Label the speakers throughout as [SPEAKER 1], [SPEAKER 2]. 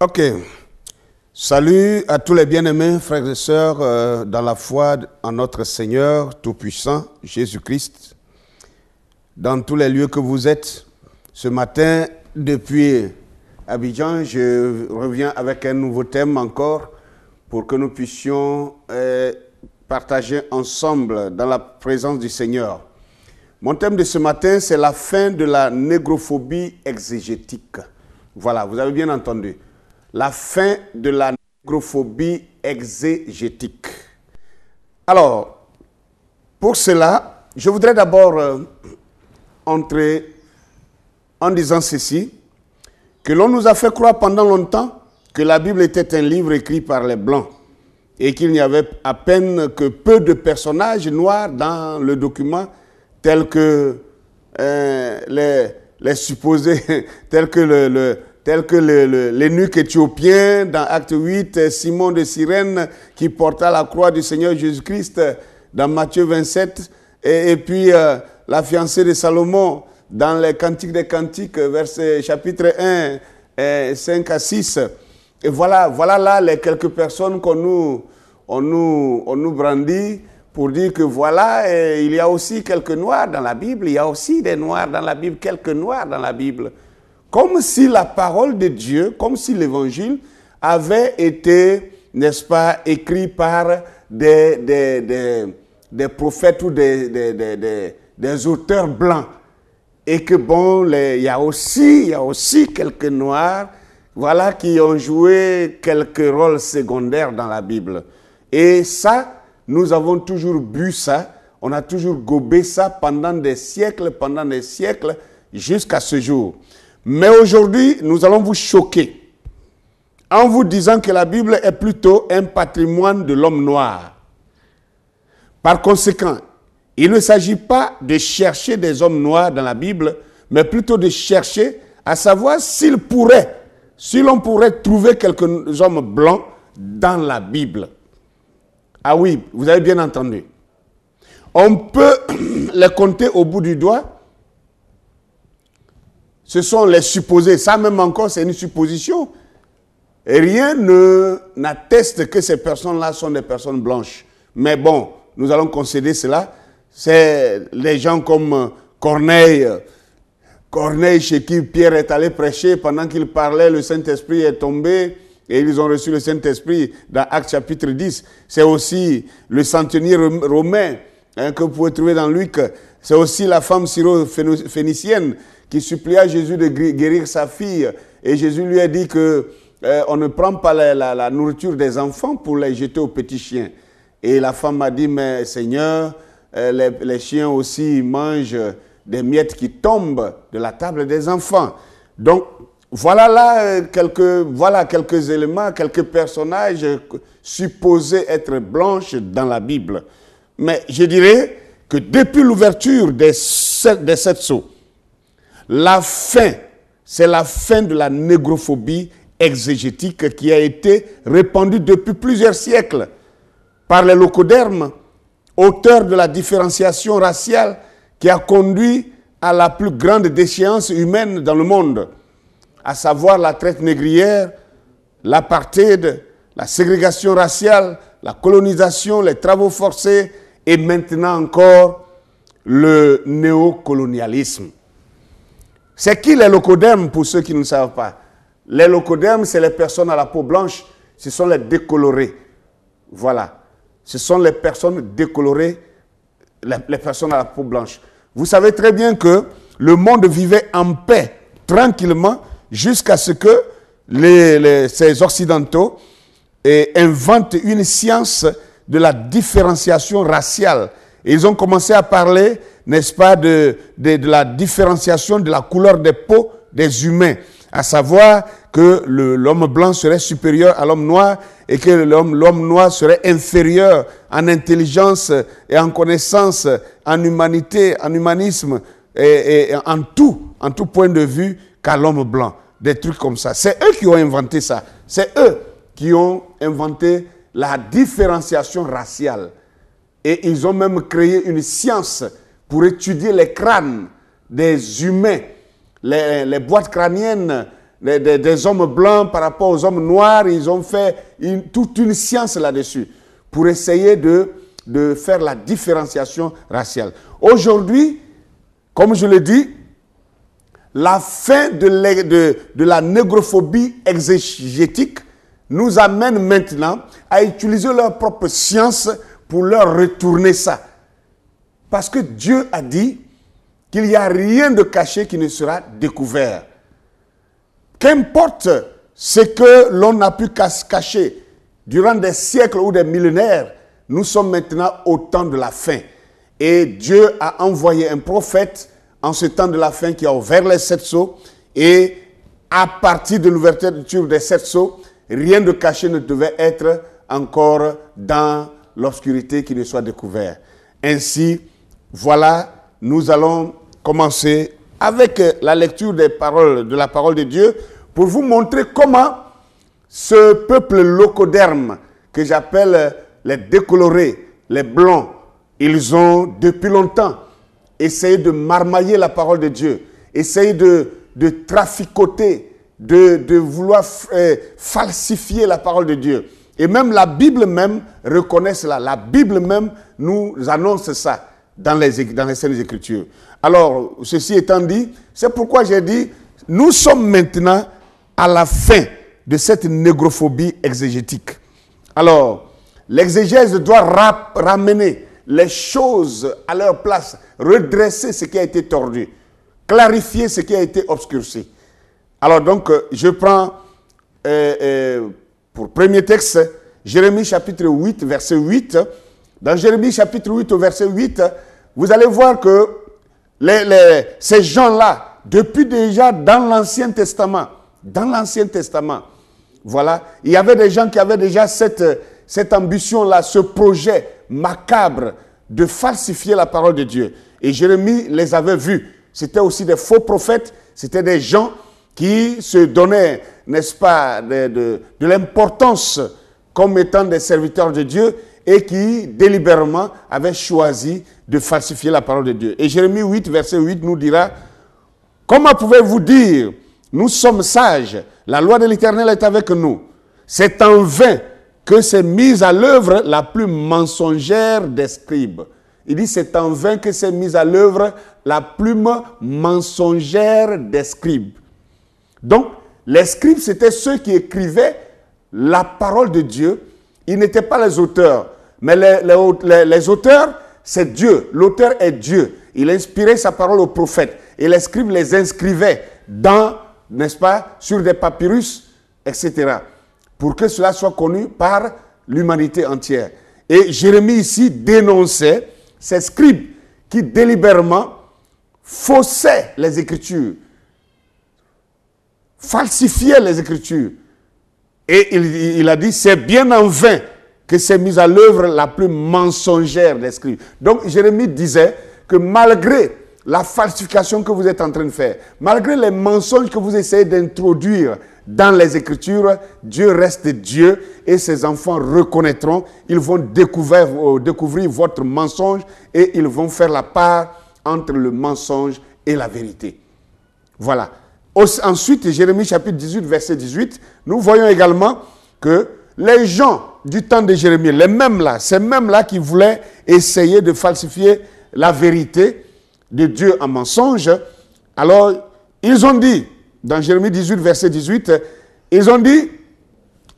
[SPEAKER 1] Ok. Salut à tous les bien-aimés, frères et sœurs, dans la foi en notre Seigneur Tout-Puissant, Jésus-Christ. Dans tous les lieux que vous êtes, ce matin, depuis Abidjan, je reviens avec un nouveau thème encore pour que nous puissions partager ensemble dans la présence du Seigneur. Mon thème de ce matin, c'est la fin de la négrophobie exégétique. Voilà, vous avez bien entendu. La fin de la négrophobie exégétique. Alors, pour cela, je voudrais d'abord entrer en disant ceci, que l'on nous a fait croire pendant longtemps que la Bible était un livre écrit par les Blancs et qu'il n'y avait à peine que peu de personnages noirs dans le document, tels que les supposés, tels que l'eunuque éthiopien dans Acte 8, Simon de Cyrène qui porta la croix du Seigneur Jésus-Christ dans Matthieu 27, et puis la fiancée de Salomon dans les Cantiques des Cantiques, chapitre 1, 5 à 6. Et voilà là les quelques personnes qu'on nous brandit pour dire que voilà, il y a aussi quelques noirs dans la Bible, il y a aussi des noirs dans la Bible, quelques noirs dans la Bible. Comme si la parole de Dieu, comme si l'évangile avait été, n'est-ce pas, écrit par des prophètes ou des auteurs blancs. Et que bon, il y a aussi quelques noirs, voilà, qui ont joué quelques rôles secondaires dans la Bible. Et ça, nous avons toujours bu ça, on a toujours gobé ça pendant des siècles, jusqu'à ce jour. Mais aujourd'hui, nous allons vous choquer en vous disant que la Bible est plutôt un patrimoine de l'homme noir. Par conséquent, il ne s'agit pas de chercher des hommes noirs dans la Bible, mais plutôt de chercher à savoir si l'on pourrait trouver quelques hommes blancs dans la Bible. Ah oui, vous avez bien entendu. On peut les compter au bout du doigt. Ce sont les supposés. Ça même encore, c'est une supposition. Et rien n'atteste que ces personnes-là sont des personnes blanches. Mais bon, nous allons concéder cela. C'est les gens comme Corneille. Corneille, chez qui Pierre est allé prêcher. Pendant qu'il parlait, le Saint-Esprit est tombé. Et ils ont reçu le Saint-Esprit dans Actes chapitre 10. C'est aussi le centenier romain que vous pouvez trouver dans Luc. C'est aussi la femme syro-phénicienne qui supplia Jésus de guérir sa fille. Et Jésus lui a dit qu'on ne prend pas la nourriture des enfants pour les jeter aux petits chiens. Et la femme a dit, mais Seigneur, les chiens aussi mangent des miettes qui tombent de la table des enfants. Donc, voilà là quelques éléments, quelques personnages supposés être blanches dans la Bible. Mais je dirais que depuis l'ouverture des 7 sceaux, c'est la fin de la négrophobie exégétique qui a été répandue depuis plusieurs siècles par les locodermes, auteurs de la différenciation raciale qui a conduit à la plus grande déchéance humaine dans le monde, à savoir la traite négrière, l'apartheid, la ségrégation raciale, la colonisation, les travaux forcés et maintenant encore le néocolonialisme. C'est qui les locodermes pour ceux qui ne savent pas? Les locodermes, c'est les personnes à la peau blanche, ce sont les décolorés. Voilà, ce sont les personnes décolorées, les personnes à la peau blanche. Vous savez très bien que le monde vivait en paix, tranquillement, jusqu'à ce que ces Occidentaux inventent une science de la différenciation raciale. Et ils ont commencé à parler, n'est-ce pas, de la différenciation de la couleur des peaux des humains, à savoir que l'homme blanc serait supérieur à l'homme noir et que l'homme noir serait inférieur en intelligence et en connaissance, en humanité, en humanisme et en tout point de vue qu'à l'homme blanc. Des trucs comme ça. C'est eux qui ont inventé ça. C'est eux qui ont inventé la différenciation raciale. Et ils ont même créé une science pour étudier les crânes des humains, les boîtes crâniennes des hommes blancs par rapport aux hommes noirs. Ils ont fait toute une science là-dessus pour essayer de faire la différenciation raciale. Aujourd'hui, comme je l'ai dit, la fin de la négrophobie exégétique nous amène maintenant à utiliser leur propre science pour leur retourner ça. Parce que Dieu a dit qu'il n'y a rien de caché qui ne sera découvert. Qu'importe ce que l'on a pu cacher durant des siècles ou des millénaires, nous sommes maintenant au temps de la fin. Et Dieu a envoyé un prophète en ce temps de la fin qui a ouvert les 7 sceaux. Et à partir de l'ouverture des 7 sceaux, rien de caché ne devait être encore dans l'obscurité qui ne soit découvert. Ainsi, voilà, nous allons commencer avec la lecture de la parole de Dieu pour vous montrer comment ce peuple locoderme que j'appelle les décolorés, les blancs, ils ont depuis longtemps essayé de marmailler la parole de Dieu, essayé de traficoter, de vouloir falsifier la parole de Dieu. Et même la Bible même reconnaît cela. La Bible même nous annonce ça dans les Saintes Écritures. Alors, ceci étant dit, c'est pourquoi j'ai dit, nous sommes maintenant à la fin de cette négrophobie exégétique. Alors, l'exégèse doit ramener les choses à leur place, redresser ce qui a été tordu, clarifier ce qui a été obscurci. Alors donc, je prends pour premier texte, Jérémie chapitre 8, verset 8. Dans Jérémie chapitre 8 au verset 8, vous allez voir que ces gens-là, depuis déjà dans l'Ancien Testament, voilà, il y avait des gens qui avaient déjà cette ambition-là, ce projet macabre de falsifier la parole de Dieu. Et Jérémie les avait vus. C'était aussi des faux prophètes, c'était des gens qui se donnaient, n'est-ce pas, de l'importance comme étant des serviteurs de Dieu et qui délibérément avaient choisi de falsifier la parole de Dieu. Et Jérémie 8, verset 8 nous dira, « Comment pouvez-vous dire, nous sommes sages, la loi de l'Éternel est avec nous. C'est en vain que s'est mise à l'œuvre la plus mensongère des scribes. » Il dit, c'est en vain que s'est mise à l'œuvre la plus mensongère des scribes. Donc, les scribes, c'était ceux qui écrivaient la parole de Dieu. Ils n'étaient pas les auteurs. Mais les auteurs, c'est Dieu. L'auteur est Dieu. Il inspirait sa parole aux prophètes. Et les scribes les inscrivaient dans, n'est-ce pas, sur des papyrus, etc. Pour que cela soit connu par l'humanité entière. Et Jérémie ici dénonçait ces scribes qui délibérément faussaient les Écritures, falsifiaient les Écritures. Et il a dit, c'est bien en vain que s'est mise à l'œuvre la plus mensongère des scribes. Donc Jérémie disait que malgré la falsification que vous êtes en train de faire, malgré les mensonges que vous essayez d'introduire dans les Écritures, Dieu reste Dieu et ses enfants reconnaîtront, ils vont découvrir votre mensonge et ils vont faire la part entre le mensonge et la vérité. Voilà. Ensuite, Jérémie chapitre 18, verset 18, nous voyons également que les gens du temps de Jérémie, ces mêmes-là qui voulaient essayer de falsifier la vérité de Dieu en mensonge, alors ils ont dit, dans Jérémie 18, verset 18, ils ont dit,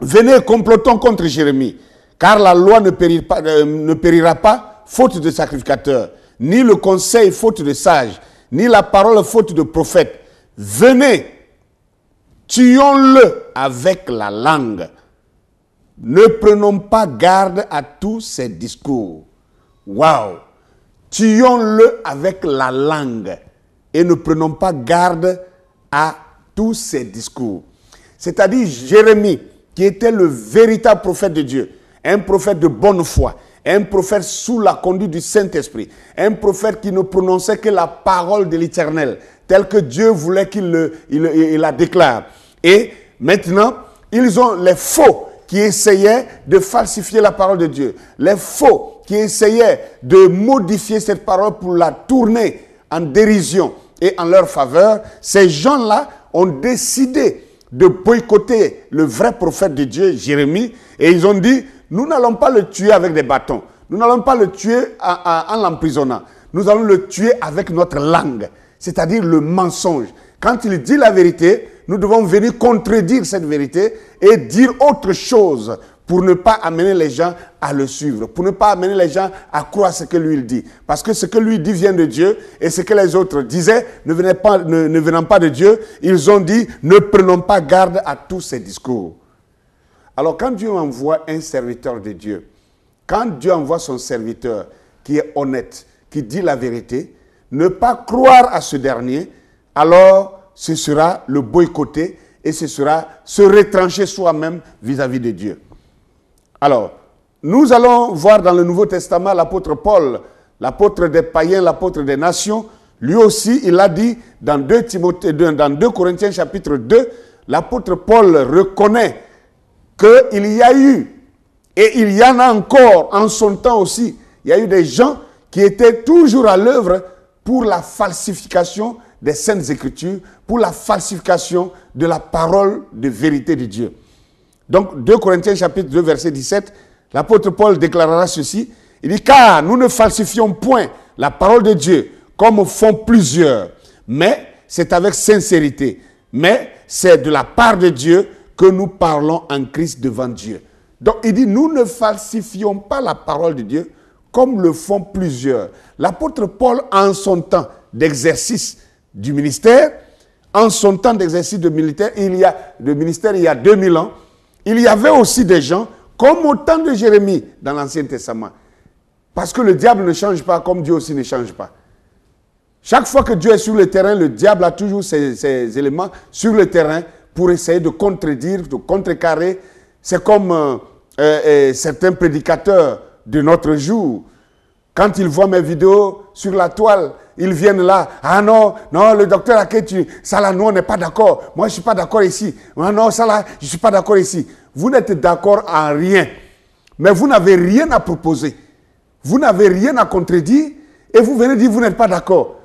[SPEAKER 1] venez complotons contre Jérémie, car la loi ne périra pas faute de sacrificateurs, ni le conseil faute de sages, ni la parole faute de prophètes. Venez, tuons-le avec la langue. Ne prenons pas garde à tous ces discours. Waouh! Tuons-le avec la langue et ne prenons pas garde à tous ces discours. C'est-à-dire Jérémie, qui était le véritable prophète de Dieu, un prophète de bonne foi, un prophète sous la conduite du Saint-Esprit, un prophète qui ne prononçait que la parole de l'Éternel, telle que Dieu voulait qu'il la déclare. Et maintenant, ils ont les faux qui essayaient de falsifier la parole de Dieu, les faux qui essayaient de modifier cette parole pour la tourner en dérision et en leur faveur. Ces gens-là ont décidé de boycotter le vrai prophète de Dieu, Jérémie, et ils ont dit, nous n'allons pas le tuer avec des bâtons, nous n'allons pas le tuer en l'emprisonnant, nous allons le tuer avec notre langue, c'est-à-dire le mensonge. Quand il dit la vérité, nous devons venir contredire cette vérité et dire autre chose pour ne pas amener les gens à le suivre, pour ne pas amener les gens à croire ce que lui il dit. Parce que ce que lui dit vient de Dieu et ce que les autres disaient ne venant pas de Dieu, ils ont dit ne prenons pas garde à tous ces discours. Alors quand Dieu envoie un serviteur de Dieu, quand Dieu envoie son serviteur qui est honnête, qui dit la vérité, ne pas croire à ce dernier, alors ce sera le boycotter et ce sera se retrancher soi-même vis-à-vis de Dieu. Alors, nous allons voir dans le Nouveau Testament l'apôtre Paul, l'apôtre des païens, l'apôtre des nations. Lui aussi, il a dit dans 2 Corinthiens chapitre 2, l'apôtre Paul reconnaît qu'il y a eu, et il y en a encore en son temps aussi, il y a eu des gens qui étaient toujours à l'œuvre pour la falsification des Saintes Écritures, pour la falsification de la parole de vérité de Dieu. Donc, 2 Corinthiens chapitre 2, verset 17, l'apôtre Paul déclarera ceci. Il dit, car nous ne falsifions point la parole de Dieu comme font plusieurs, mais c'est avec sincérité. Mais c'est de la part de Dieu que nous parlons en Christ devant Dieu. Donc, il dit, nous ne falsifions pas la parole de Dieu comme le font plusieurs. L'apôtre Paul, en son temps d'exercice du ministère, en son temps d'exercice de ministère, il y a 2000 ans, il y avait aussi des gens, comme au temps de Jérémie dans l'Ancien Testament. Parce que le diable ne change pas, comme Dieu aussi ne change pas. Chaque fois que Dieu est sur le terrain, le diable a toujours ses éléments sur le terrain pour essayer de contredire, de contrecarrer. C'est comme certains prédicateurs de notre jour. Quand ils voient mes vidéos sur la toile, ils viennent là. Ah non, le docteur Aketu, ça là, nous on n'est pas d'accord. Moi je ne suis pas d'accord ici. Ah non, ça là, je ne suis pas d'accord ici. Vous n'êtes d'accord en rien. Mais vous n'avez rien à proposer. Vous n'avez rien à contredire. Et vous venez dire vous n'êtes pas d'accord.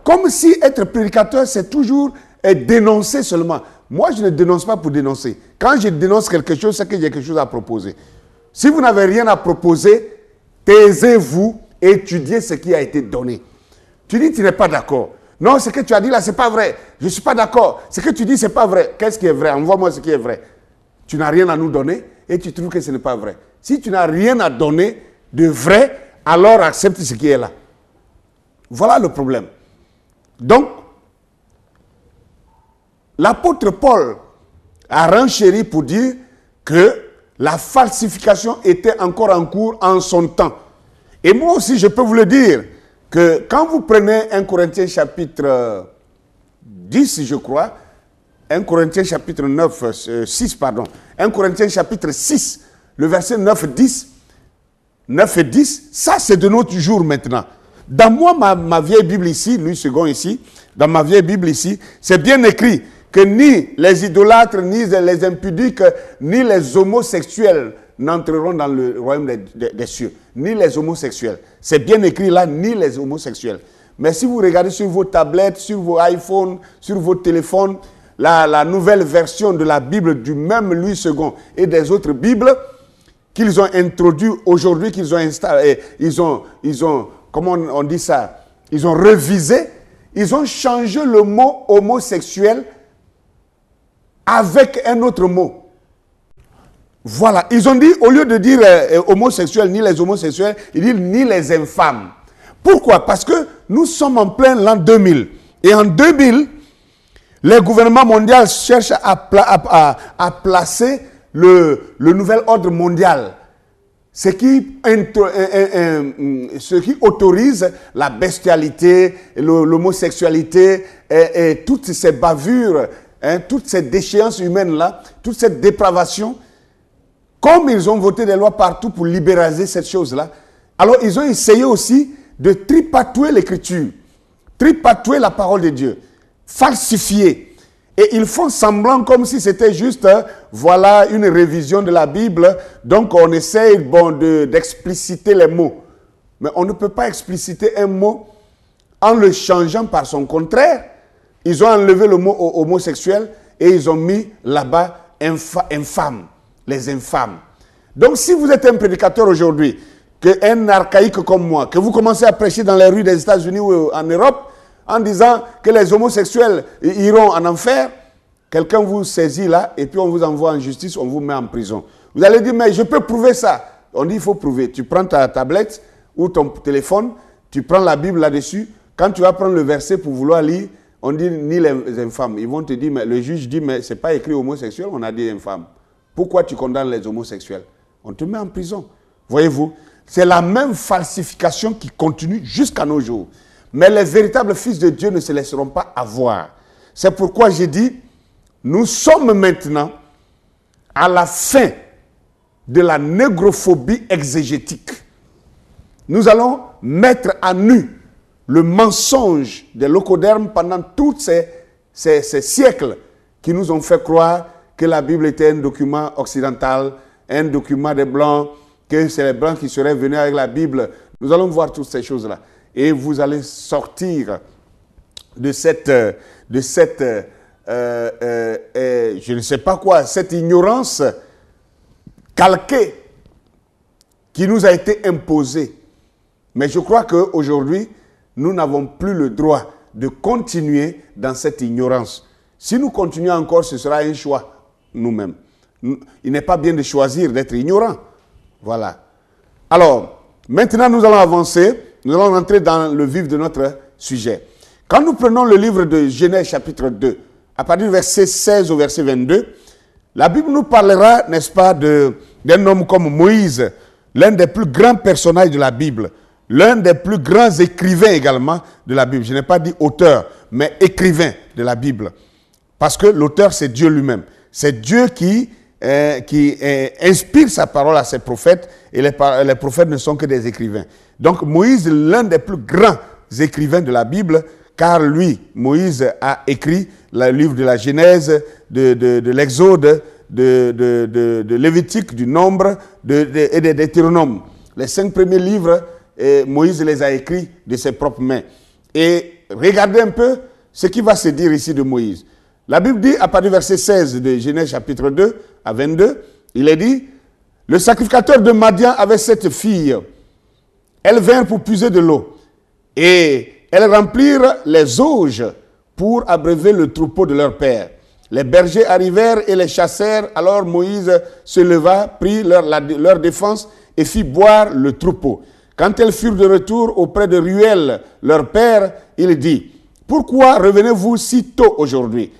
[SPEAKER 1] Comme si être prédicateur, c'est toujours dénoncer seulement. Moi, je ne dénonce pas pour dénoncer. Quand je dénonce quelque chose, c'est que j'ai quelque chose à proposer. Si vous n'avez rien à proposer, taisez-vous et étudiez ce qui a été donné. Tu dis tu n'es pas d'accord. Non, ce que tu as dit là, ce n'est pas vrai. Je ne suis pas d'accord. Ce que tu dis, ce n'est pas vrai. Qu'est-ce qui est vrai? Envoie-moi ce qui est vrai. Tu n'as rien à nous donner et tu trouves que ce n'est pas vrai. Si tu n'as rien à donner de vrai, alors accepte ce qui est là. Voilà le problème. Donc, l'apôtre Paul a renchéri pour dire que la falsification était encore en cours en son temps. Et moi aussi, je peux vous le dire, que quand vous prenez 1 Corinthiens chapitre 10, je crois, 1 Corinthiens chapitre 6, 1 Corinthiens chapitre 6, le verset 9 et 10, ça c'est de notre jour maintenant. Dans moi, ma vieille Bible ici, Louis II ici, dans ma vieille Bible ici, c'est bien écrit que ni les idolâtres, ni les impudiques, ni les homosexuels n'entreront dans le royaume des cieux. Ni les homosexuels. C'est bien écrit là, ni les homosexuels. Mais si vous regardez sur vos tablettes, sur vos iPhones, sur vos téléphones, la nouvelle version de la Bible du même Louis II et des autres Bibles qu'ils ont introduit aujourd'hui, qu'ils ont installé, ils ont, comment on dit ça, ils ont révisé, ils ont changé le mot homosexuel avec un autre mot. Voilà, ils ont dit, au lieu de dire homosexuels, ni les homosexuels, ils disent ni les infâmes. Pourquoi? Parce que nous sommes en plein l'an 2000. Et en 2000, les gouvernements mondiaux cherchent à placer le nouvel ordre mondial. Ce qui autorise la bestialité, l'homosexualité et toutes ces bavures, toutes ces déchéances humaines-là, toute cette dépravation. Comme ils ont voté des lois partout pour libéraliser cette chose-là, alors ils ont essayé aussi de tripatouer l'écriture, tripatouer la parole de Dieu, falsifier. Et ils font semblant comme si c'était juste, voilà, une révision de la Bible. Donc on essaye d'expliciter les mots. Mais on ne peut pas expliciter un mot en le changeant par son contraire. Ils ont enlevé le mot homosexuel et ils ont mis là-bas infâme, les infâmes. Donc si vous êtes un prédicateur aujourd'hui, un archaïque comme moi, que vous commencez à prêcher dans les rues des États-Unis ou en Europe, en disant que les homosexuels iront en enfer, quelqu'un vous saisit là, et puis on vous envoie en justice, on vous met en prison. Vous allez dire, mais je peux prouver ça. On dit, il faut prouver. Tu prends ta tablette ou ton téléphone, tu prends la Bible là-dessus. Quand tu vas prendre le verset pour vouloir lire, on dit ni les infâmes. Ils vont te dire, mais le juge dit, mais ce n'est pas écrit homosexuel, on a dit infâme. Pourquoi tu condamnes les homosexuels? On te met en prison. Voyez-vous, c'est la même falsification qui continue jusqu'à nos jours. Mais les véritables fils de Dieu ne se laisseront pas avoir. C'est pourquoi j'ai dit, nous sommes maintenant à la fin de la négrophobie exégétique. Nous allons mettre à nu le mensonge des locodermes pendant tous ces siècles qui nous ont fait croire que la Bible était un document occidental, un document des Blancs, que c'est les Blancs qui seraient venus avec la Bible. Nous allons voir toutes ces choses-là. Et vous allez sortir de je ne sais pas quoi, cette ignorance calquée qui nous a été imposée. Mais je crois qu'aujourd'hui, nous n'avons plus le droit de continuer dans cette ignorance. Si nous continuons encore, ce sera un choix nous-mêmes. Il n'est pas bien de choisir d'être ignorant. Voilà. Alors, maintenant nous allons avancer, nous allons entrer dans le vif de notre sujet. Quand nous prenons le livre de Genèse chapitre 2, à partir du verset 16 au verset 22, la Bible nous parlera, n'est-ce pas, d'un homme comme Moïse, l'un des plus grands personnages de la Bible, l'un des plus grands écrivains également de la Bible. Je n'ai pas dit auteur, mais écrivain de la Bible. Parce que l'auteur, c'est Dieu lui-même. C'est Dieu qui inspire sa parole à ses prophètes, et les prophètes ne sont que des écrivains. Donc Moïse, l'un des plus grands écrivains de la Bible, car lui, Moïse, a écrit le livre de la Genèse, de l'Exode, de Lévitique, du Nombre et des Deutéronomes. Les 5 premiers livres, Moïse les a écrits de ses propres mains. Et regardez un peu ce qui va se dire ici de Moïse. La Bible dit, à partir du verset 16 de Genèse chapitre 2 à 22, il est dit, « Le sacrificateur de Madian avait 7 filles. Elles vinrent pour puiser de l'eau. Et elles remplirent les auges pour abreuver le troupeau de leur père. Les bergers arrivèrent et les chassèrent. Alors Moïse se leva, prit leur défense et fit boire le troupeau. Quand elles furent de retour auprès de Ruel, leur père, il dit, « Pourquoi revenez-vous si tôt aujourd'hui ?»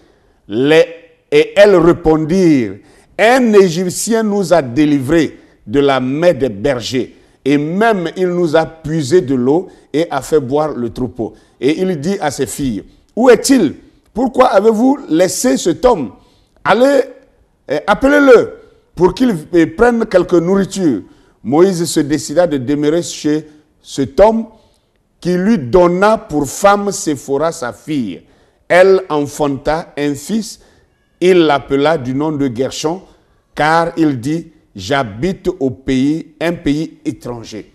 [SPEAKER 1] Et elles répondirent, « Un Égyptien nous a délivrés de la main des bergers, et même il nous a puisé de l'eau et a fait boire le troupeau. » Et il dit à ses filles, « Où est-il? Pourquoi avez-vous laissé cet homme? Allez, appelez-le pour qu'il prenne quelque nourriture. » Moïse se décida de demeurer chez cet homme qui lui donna pour femme Séphora, sa fille. Elle enfanta un fils, il l'appela du nom de Gershon, car il dit, j'habite au pays, un pays étranger.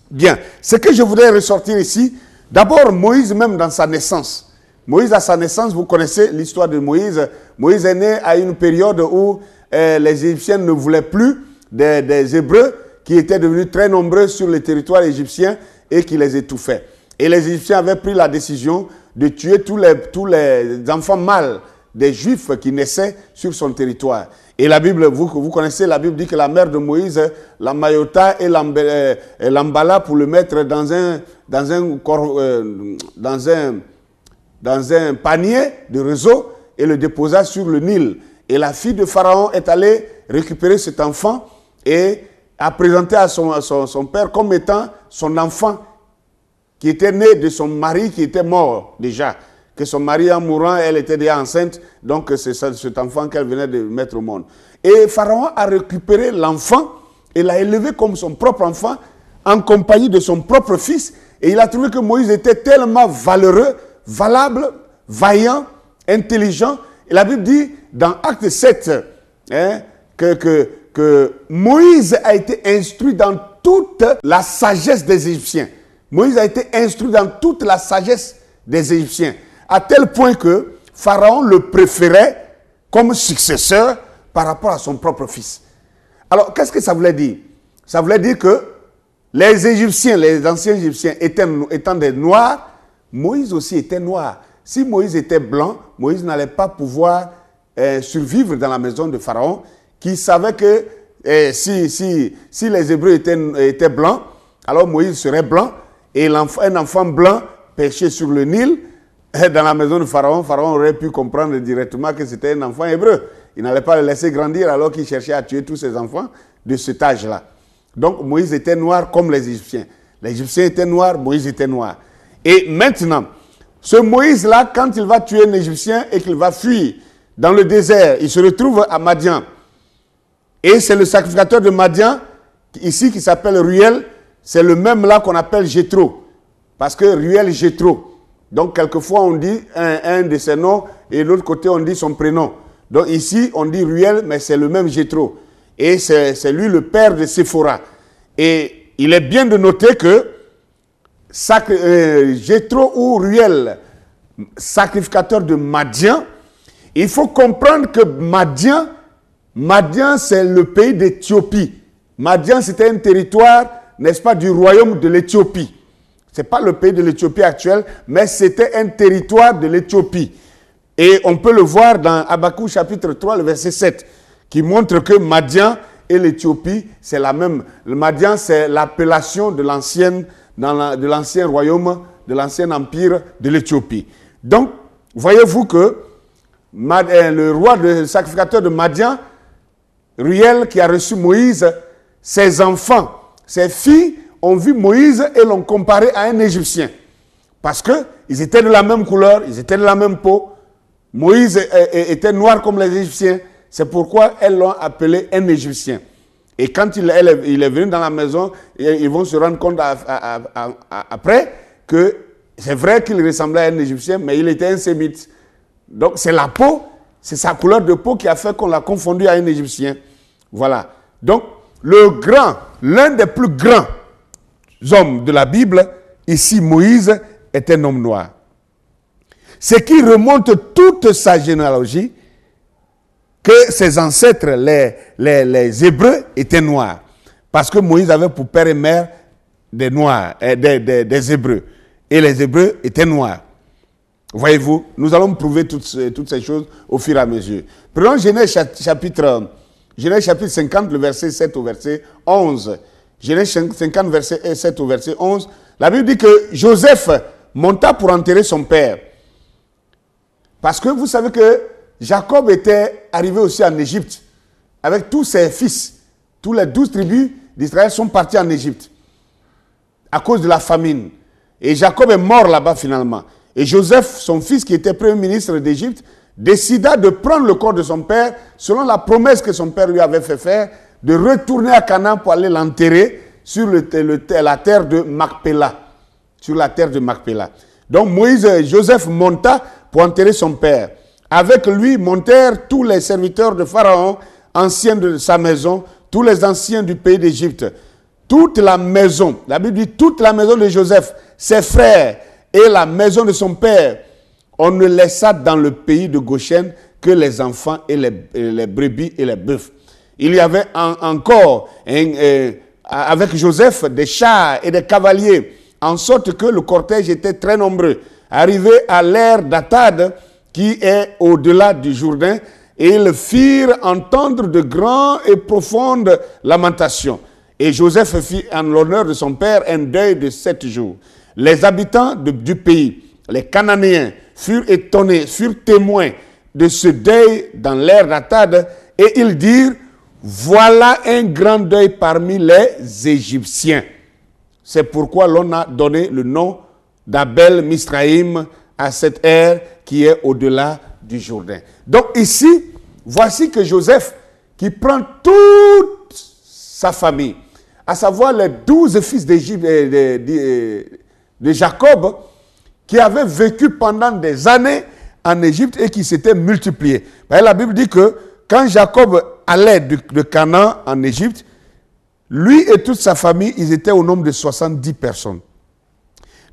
[SPEAKER 1] Bien, ce que je voudrais ressortir ici, d'abord Moïse même dans sa naissance. Moïse à sa naissance, vous connaissez l'histoire de Moïse. Moïse est né à une période où les Égyptiens ne voulaient plus des Hébreux qui étaient devenus très nombreux sur le territoire égyptien et qui les étouffaient. Et les Égyptiens avaient pris la décision de tuer tous les enfants mâles des Juifs qui naissaient sur son territoire. Et la Bible, vous connaissez, la Bible dit que la mère de Moïse l'emmaillota et l'emballa pour le mettre dans un panier de réseau et le déposa sur le Nil. Et la fille de Pharaon est allée récupérer cet enfant et a présenté à son père comme étant son enfant qui était né de son mari qui était mort déjà. Que son mari en mourant, elle était déjà enceinte, donc c'est cet enfant qu'elle venait de mettre au monde. Et Pharaon a récupéré l'enfant et l'a élevé comme son propre enfant en compagnie de son propre fils. Et il a trouvé que Moïse était tellement valeureux, valable, vaillant, intelligent. Et la Bible dit dans Acte 7 que Moïse a été instruit dans toute la sagesse des Égyptiens. Moïse a été instruit dans toute la sagesse des Égyptiens. À tel point que Pharaon le préférait comme successeur par rapport à son propre fils. Alors, qu'est-ce que ça voulait dire? Ça voulait dire que les Égyptiens, les anciens Égyptiens étant des Noirs, Moïse aussi était noir. Si Moïse était blanc, Moïse n'allait pas pouvoir survivre dans la maison de Pharaon, qui savait que si les Hébreux étaient blancs, alors Moïse serait blanc, et un enfant blanc pêché sur le Nil, dans la maison de Pharaon, Pharaon aurait pu comprendre directement que c'était un enfant hébreu. Il n'allait pas le laisser grandir alors qu'il cherchait à tuer tous ses enfants de cet âge-là. Donc Moïse était noir comme les Égyptiens. Les Égyptiens étaient noirs, Moïse était noir. Et maintenant, ce Moïse-là, quand il va tuer un Égyptien et qu'il va fuir dans le désert, il se retrouve à Madian. Et c'est le sacrificateur de Madian, ici, qui s'appelle Ruel, c'est le même là qu'on appelle Jéthro. Parce que Ruel, Jéthro. Donc, quelquefois, on dit un de ses noms et de l'autre côté, on dit son prénom. Donc, ici, on dit Ruel, mais c'est le même Jéthro. Et c'est lui le père de Séphora. Et il est bien de noter que Jéthro ou Ruel, sacrificateur de Madian, il faut comprendre que Madian, c'est le pays d'Éthiopie. Madian, c'était un territoire, n'est-ce pas, du royaume de l'Éthiopie. Ce n'est pas le pays de l'Éthiopie actuelle, mais c'était un territoire de l'Éthiopie. Et on peut le voir dans Habakkuk chapitre 3, le verset 7, qui montre que Madian et l'Éthiopie, c'est la même. Le Madian, c'est l'appellation de l'ancien royaume, de l'ancien empire de l'Éthiopie. Donc, voyez-vous que le roi, le sacrificateur de Madian, Ruel, qui a reçu Moïse, ses enfants, ses filles ont vu Moïse et l'ont comparé à un Égyptien. Parce qu'ils étaient de la même couleur, ils étaient de la même peau. Moïse était noir comme les Égyptiens. C'est pourquoi elles l'ont appelé un Égyptien. Et quand il est venu dans la maison, ils vont se rendre compte après que c'est vrai qu'il ressemblait à un Égyptien, mais il était un sémite. Donc c'est la peau, c'est sa couleur de peau qui a fait qu'on l'a confondu à un Égyptien. Voilà. Donc l'un des plus grands hommes de la Bible, ici Moïse, est un homme noir. Ce qui remonte toute sa généalogie, que ses ancêtres, les Hébreux, étaient noirs. Parce que Moïse avait pour père et mère des Noirs, des Hébreux. Et les Hébreux étaient noirs. Voyez-vous, nous allons prouver toutes ces choses au fur et à mesure. Prenons Genèse chapitre 50, le verset 7 au verset 11. Genèse 50, verset 7 au verset 11. La Bible dit que Joseph monta pour enterrer son père. Parce que vous savez que Jacob était arrivé aussi en Égypte avec tous ses fils. Tous les 12 tribus d'Israël sont partis en Égypte à cause de la famine. Et Jacob est mort là-bas finalement. Et Joseph, son fils qui était premier ministre d'Égypte, décida de prendre le corps de son père, selon la promesse que son père lui avait fait faire, de retourner à Canaan pour aller l'enterrer sur la terre de Macpéla. Sur la terre de Macpéla. Donc Joseph monta pour enterrer son père. Avec lui montèrent tous les serviteurs de Pharaon, anciens de sa maison, tous les anciens du pays d'Égypte. Toute la maison, la Bible dit toute la maison de Joseph, ses frères et la maison de son père, on ne laissa dans le pays de Goshen que les enfants et les brebis et les bœufs. Il y avait encore avec Joseph des chars et des cavaliers, en sorte que le cortège était très nombreux. Arrivé à l'ère d'Atad, qui est au-delà du Jourdain, et ils firent entendre de grandes et profondes lamentations. Et Joseph fit en l'honneur de son père un deuil de 7 jours. Les habitants du pays, les Cananéens, furent étonnés, furent témoins de ce deuil dans l'ère d'Atad, et ils dirent, voilà un grand deuil parmi les Égyptiens. C'est pourquoi l'on a donné le nom d'Abel Misraïm à cette ère qui est au-delà du Jourdain. Donc ici, voici que Joseph, qui prend toute sa famille, à savoir les 12 fils d'Égypte, de Jacob, qui avaient vécu pendant des années en Égypte et qui s'étaient multipliés. La Bible dit que quand Jacob allait de Canaan en Égypte, lui et toute sa famille, ils étaient au nombre de 70 personnes.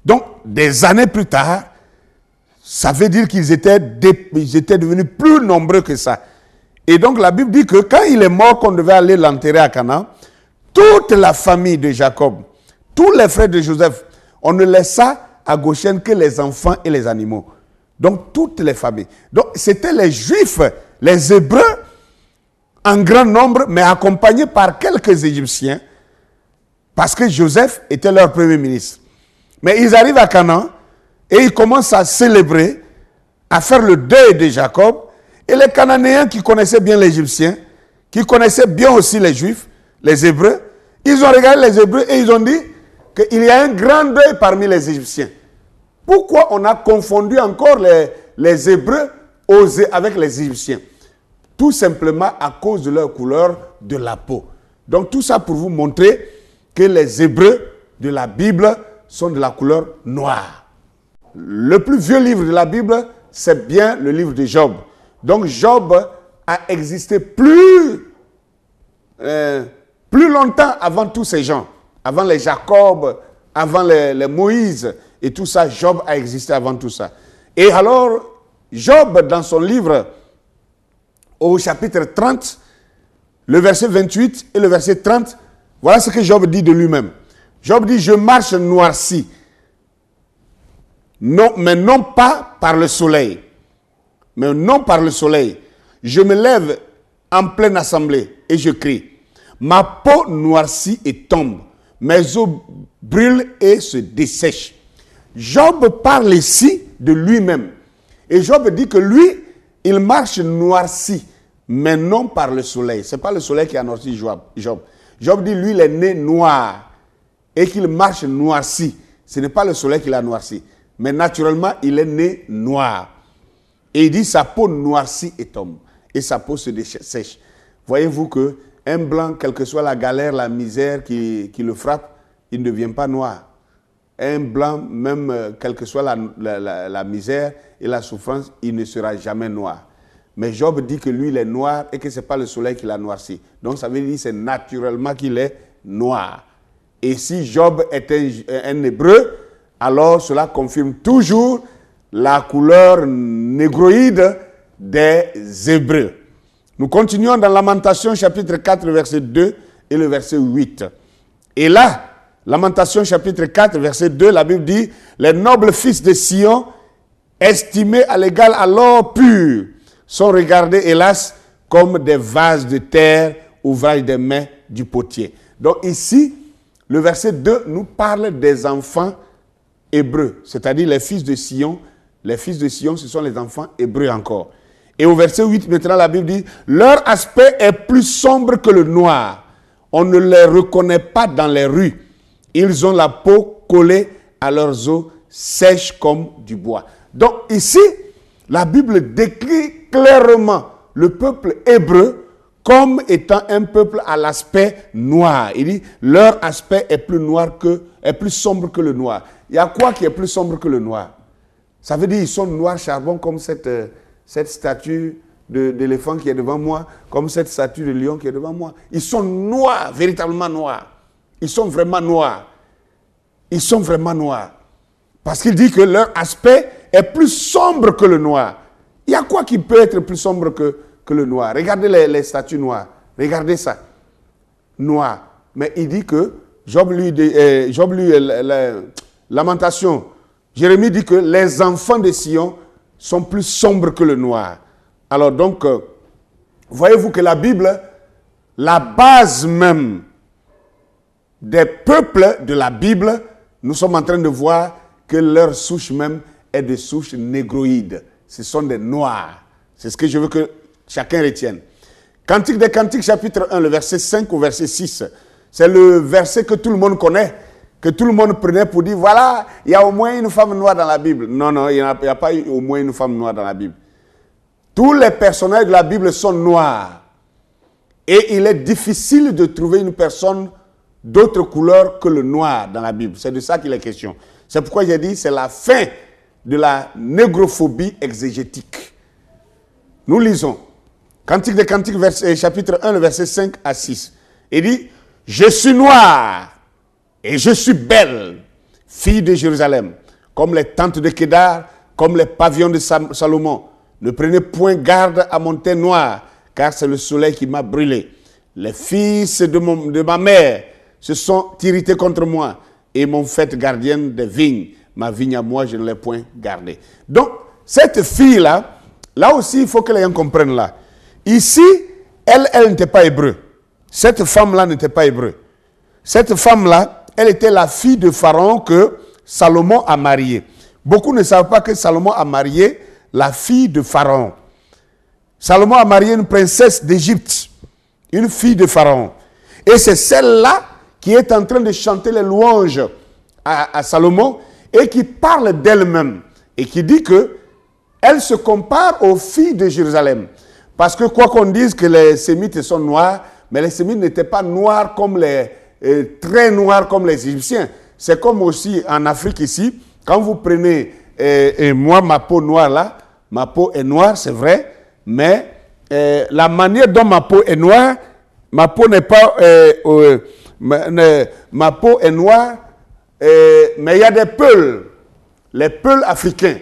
[SPEAKER 1] Donc, des années plus tard, ça veut dire qu'ils étaient devenus plus nombreux que ça. Et donc la Bible dit que quand il est mort, qu'on devait aller l'enterrer à Canaan, toute la famille de Jacob, tous les frères de Joseph, on ne laissa à Goshen que les enfants et les animaux. Donc toutes les familles. Donc c'était les Juifs, les Hébreux, en grand nombre, mais accompagnés par quelques Égyptiens, parce que Joseph était leur premier ministre. Mais ils arrivent à Canaan et ils commencent à célébrer, à faire le deuil de Jacob. Et les Cananéens qui connaissaient bien les Égyptiens, qui connaissaient bien aussi les Juifs, les Hébreux, ils ont regardé les Hébreux et ils ont dit qu'il y a un grand deuil parmi les Égyptiens. Pourquoi on a confondu encore les Hébreux avec les Égyptiens? Tout simplement à cause de leur couleur de la peau. Donc tout ça pour vous montrer que les Hébreux de la Bible sont de la couleur noire. Le plus vieux livre de la Bible, c'est bien le livre de Job. Donc Job a existé plus longtemps avant tous ces gens. Avant les Jacob, avant les Moïse et tout ça, Job a existé avant tout ça. Et alors, Job, dans son livre, au chapitre 30, le verset 28 et le verset 30, voilà ce que Job dit de lui-même. Job dit, je marche noirci, non, mais non pas par le soleil. Mais non par le soleil. Je me lève en pleine assemblée et je crie. Ma peau noircit et tombe. Mes os brûlent et se dessèchent. Job parle ici de lui-même. Et Job dit que lui, il marche noirci, mais non par le soleil. Ce n'est pas le soleil qui a noirci Job. Job dit, lui, il est né noir et qu'il marche noirci. Ce n'est pas le soleil qui l'a noirci. Mais naturellement, il est né noir. Et il dit, sa peau noircit et tombe. Et sa peau se dessèche. Voyez-vous qu'un blanc, quelle que soit la galère, la misère qui le frappe, il ne devient pas noir. Un blanc, même quelle que soit la misère et la souffrance, il ne sera jamais noir. Mais Job dit que lui, il est noir et que ce n'est pas le soleil qui l'a noirci. Donc ça veut dire que c'est naturellement qu'il est noir. Et si Job était un hébreu, alors cela confirme toujours la couleur négroïde des Hébreux. Nous continuons dans Lamentation chapitre 4, verset 2 et le verset 8. Et là, Lamentation chapitre 4, verset 2, la Bible dit, les nobles fils de Sion, estimés à l'égal à l'or pur, sont regardés, hélas, comme des vases de terre, ouvrage des mains du potier. Donc ici, le verset 2 nous parle des enfants hébreux, c'est-à-dire les fils de Sion. Les fils de Sion, ce sont les enfants hébreux encore. Et au verset 8, maintenant, la Bible dit, leur aspect est plus sombre que le noir. On ne les reconnaît pas dans les rues. Ils ont la peau collée à leurs os, sèche comme du bois. Donc ici, la Bible décrit clairement le peuple hébreu comme étant un peuple à l'aspect noir. Il dit, leur aspect est plus sombre que le noir. Il y a quoi qui est plus sombre que le noir? Ça veut dire qu'ils sont noirs charbon comme cette statue d'éléphant qui est devant moi, comme cette statue de lion qui est devant moi. Ils sont noirs, véritablement noirs. Ils sont vraiment noirs. Ils sont vraiment noirs. Parce qu'il dit que leur aspect est plus sombre que le noir. Il y a quoi qui peut être plus sombre que le noir? Regardez les statues noires. Regardez ça. Noir. Mais il dit que, Lamentation, Jérémie dit que les enfants de Sion sont plus sombres que le noir. Alors donc, voyez-vous que la Bible, la base même des peuples de la Bible, nous sommes en train de voir que leur souche même est de souche négroïde. Ce sont des noirs. C'est ce que je veux que chacun retienne. Cantique des Cantiques, chapitre 1, le verset 5 au verset 6. C'est le verset que tout le monde connaît, que tout le monde prenait pour dire, voilà, il y a au moins une femme noire dans la Bible. Non, non, il n'y a pas au moins une femme noire dans la Bible. Tous les personnages de la Bible sont noirs. Et il est difficile de trouver une personne d'autre couleur que le noir dans la Bible. C'est de ça qu'il est question. C'est pourquoi j'ai dit, c'est la fin de la négrophobie exégétique. Nous lisons. Cantique des Cantiques, chapitre 1, le verset 5 à 6. Il dit, je suis noir et je suis belle, fille de Jérusalem, comme les tentes de Kédar, comme les pavillons de Salomon. Ne prenez point garde à mon teint noir, car c'est le soleil qui m'a brûlé. Les fils de ma mère se sont irrités contre moi et m'ont fait gardienne des vignes. Ma vigne à moi, je ne l'ai point gardée. Donc, cette fille-là, là aussi, il faut que les gens comprennent là. Ici, elle n'était pas hébreu. Cette femme-là n'était pas hébreu. Cette femme-là, elle était la fille de Pharaon que Salomon a mariée. Beaucoup ne savent pas que Salomon a marié la fille de Pharaon. Salomon a marié une princesse d'Égypte, une fille de Pharaon. Et c'est celle-là qui est en train de chanter les louanges à Salomon et qui parle d'elle-même et qui dit que elle se compare aux filles de Jérusalem. Parce que quoi qu'on dise que les Sémites sont noirs, mais les Sémites n'étaient pas noirs comme très noirs comme les Égyptiens. C'est comme aussi en Afrique ici, quand vous prenez, moi ma peau noire là, ma peau est noire, c'est vrai, mais la manière dont ma peau est noire, ma peau n'est pas, ma peau est noire, mais il y a des peuls, les peuls africains,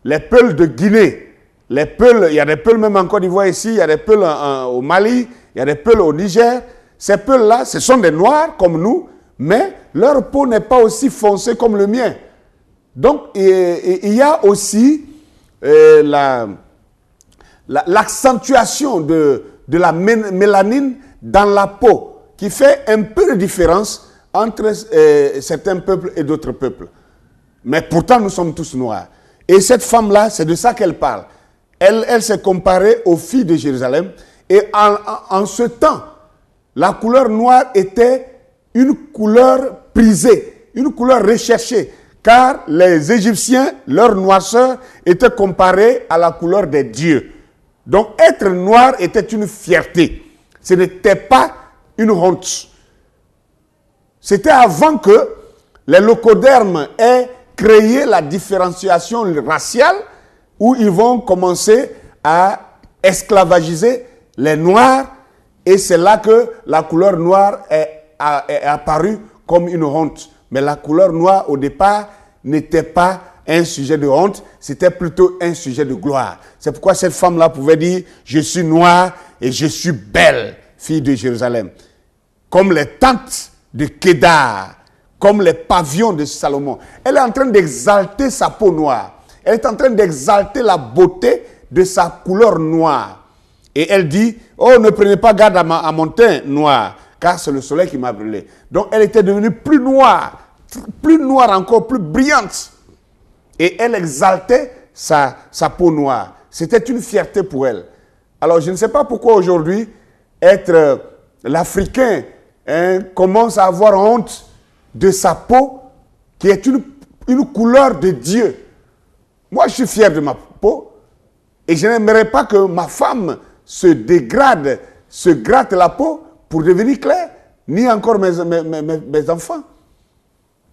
[SPEAKER 1] les peuls de Guinée, les peuls, il y a des peuls même en Côte d'Ivoire ici, il y a des peuls au Mali, il y a des peuls au Niger. Ces peuls-là, ce sont des noirs comme nous, mais leur peau n'est pas aussi foncée comme le mien. Donc, il y a aussi l'accentuation de la mélanine dans la peau qui fait un peu de différence entre certains peuples et d'autres peuples. Mais pourtant, nous sommes tous noirs. Et cette femme-là, c'est de ça qu'elle parle. Elle s'est comparée aux filles de Jérusalem. Et en ce temps, la couleur noire était une couleur prisée, une couleur recherchée. Car les Égyptiens, leur noirceur était comparée à la couleur des dieux. Donc être noir était une fierté. Ce n'était pas une honte. C'était avant que les locodermes aient créé la différenciation raciale où ils vont commencer à esclavagiser les noirs et c'est là que la couleur noire est apparue comme une honte. Mais la couleur noire au départ n'était pas un sujet de honte, c'était plutôt un sujet de gloire. C'est pourquoi cette femme-là pouvait dire « Je suis noire et je suis belle, fille de Jérusalem ». Comme les tentes de Kédar, comme les pavillons de Salomon. Elle est en train d'exalter sa peau noire. Elle est en train d'exalter la beauté de sa couleur noire. Et elle dit, oh, ne prenez pas garde à mon teint noir, car c'est le soleil qui m'a brûlé. Donc elle était devenue plus noire encore, plus brillante. Et elle exaltait sa peau noire. C'était une fierté pour elle. Alors je ne sais pas pourquoi aujourd'hui, être l'Africain commence à avoir honte de sa peau, qui est une couleur de Dieu. Moi, je suis fier de ma peau et je n'aimerais pas que ma femme se dégrade, se gratte la peau pour devenir claire, ni encore mes enfants.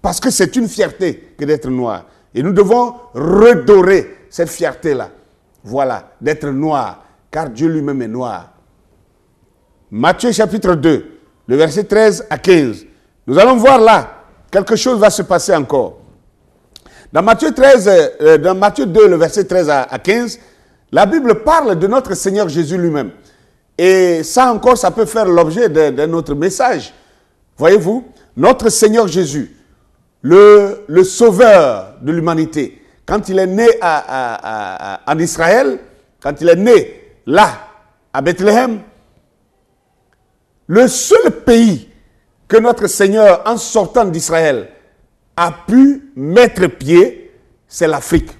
[SPEAKER 1] Parce que c'est une fierté que d'être noir. Et nous devons redorer cette fierté-là. Voilà, d'être noir, car Dieu lui-même est noir. Matthieu chapitre 2, le verset 13 à 15. Nous allons voir là, quelque chose va se passer encore. Dans Matthieu 2, le verset 13 à 15, la Bible parle de notre Seigneur Jésus lui-même. Et ça encore, ça peut faire l'objet d'un autre message. Voyez-vous, notre Seigneur Jésus, le sauveur de l'humanité, quand il est né en Israël, quand il est né là, à Bethléem, le seul pays que notre Seigneur, en sortant d'Israël, a pu mettre pied, c'est l'Afrique.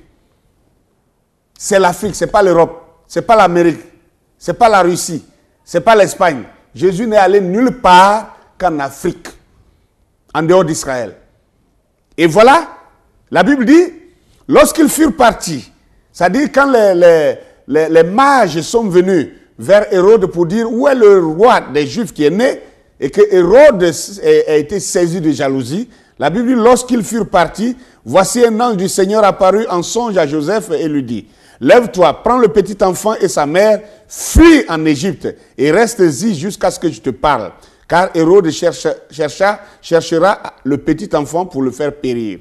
[SPEAKER 1] C'est l'Afrique, ce n'est pas l'Europe, ce n'est pas l'Amérique, ce n'est pas la Russie, ce n'est pas l'Espagne. Jésus n'est allé nulle part qu'en Afrique, en dehors d'Israël. Et voilà, la Bible dit, lorsqu'ils furent partis, c'est-à-dire quand les mages sont venus vers Hérode pour dire où est le roi des Juifs qui est né, et que Hérode a été saisi de jalousie, la Bible dit, lorsqu'ils furent partis, voici un ange du Seigneur apparu en songe à Joseph et lui dit, lève-toi, prends le petit enfant et sa mère, fuis en Égypte et reste-y jusqu'à ce que je te parle. Car Hérode cherchera le petit enfant pour le faire périr.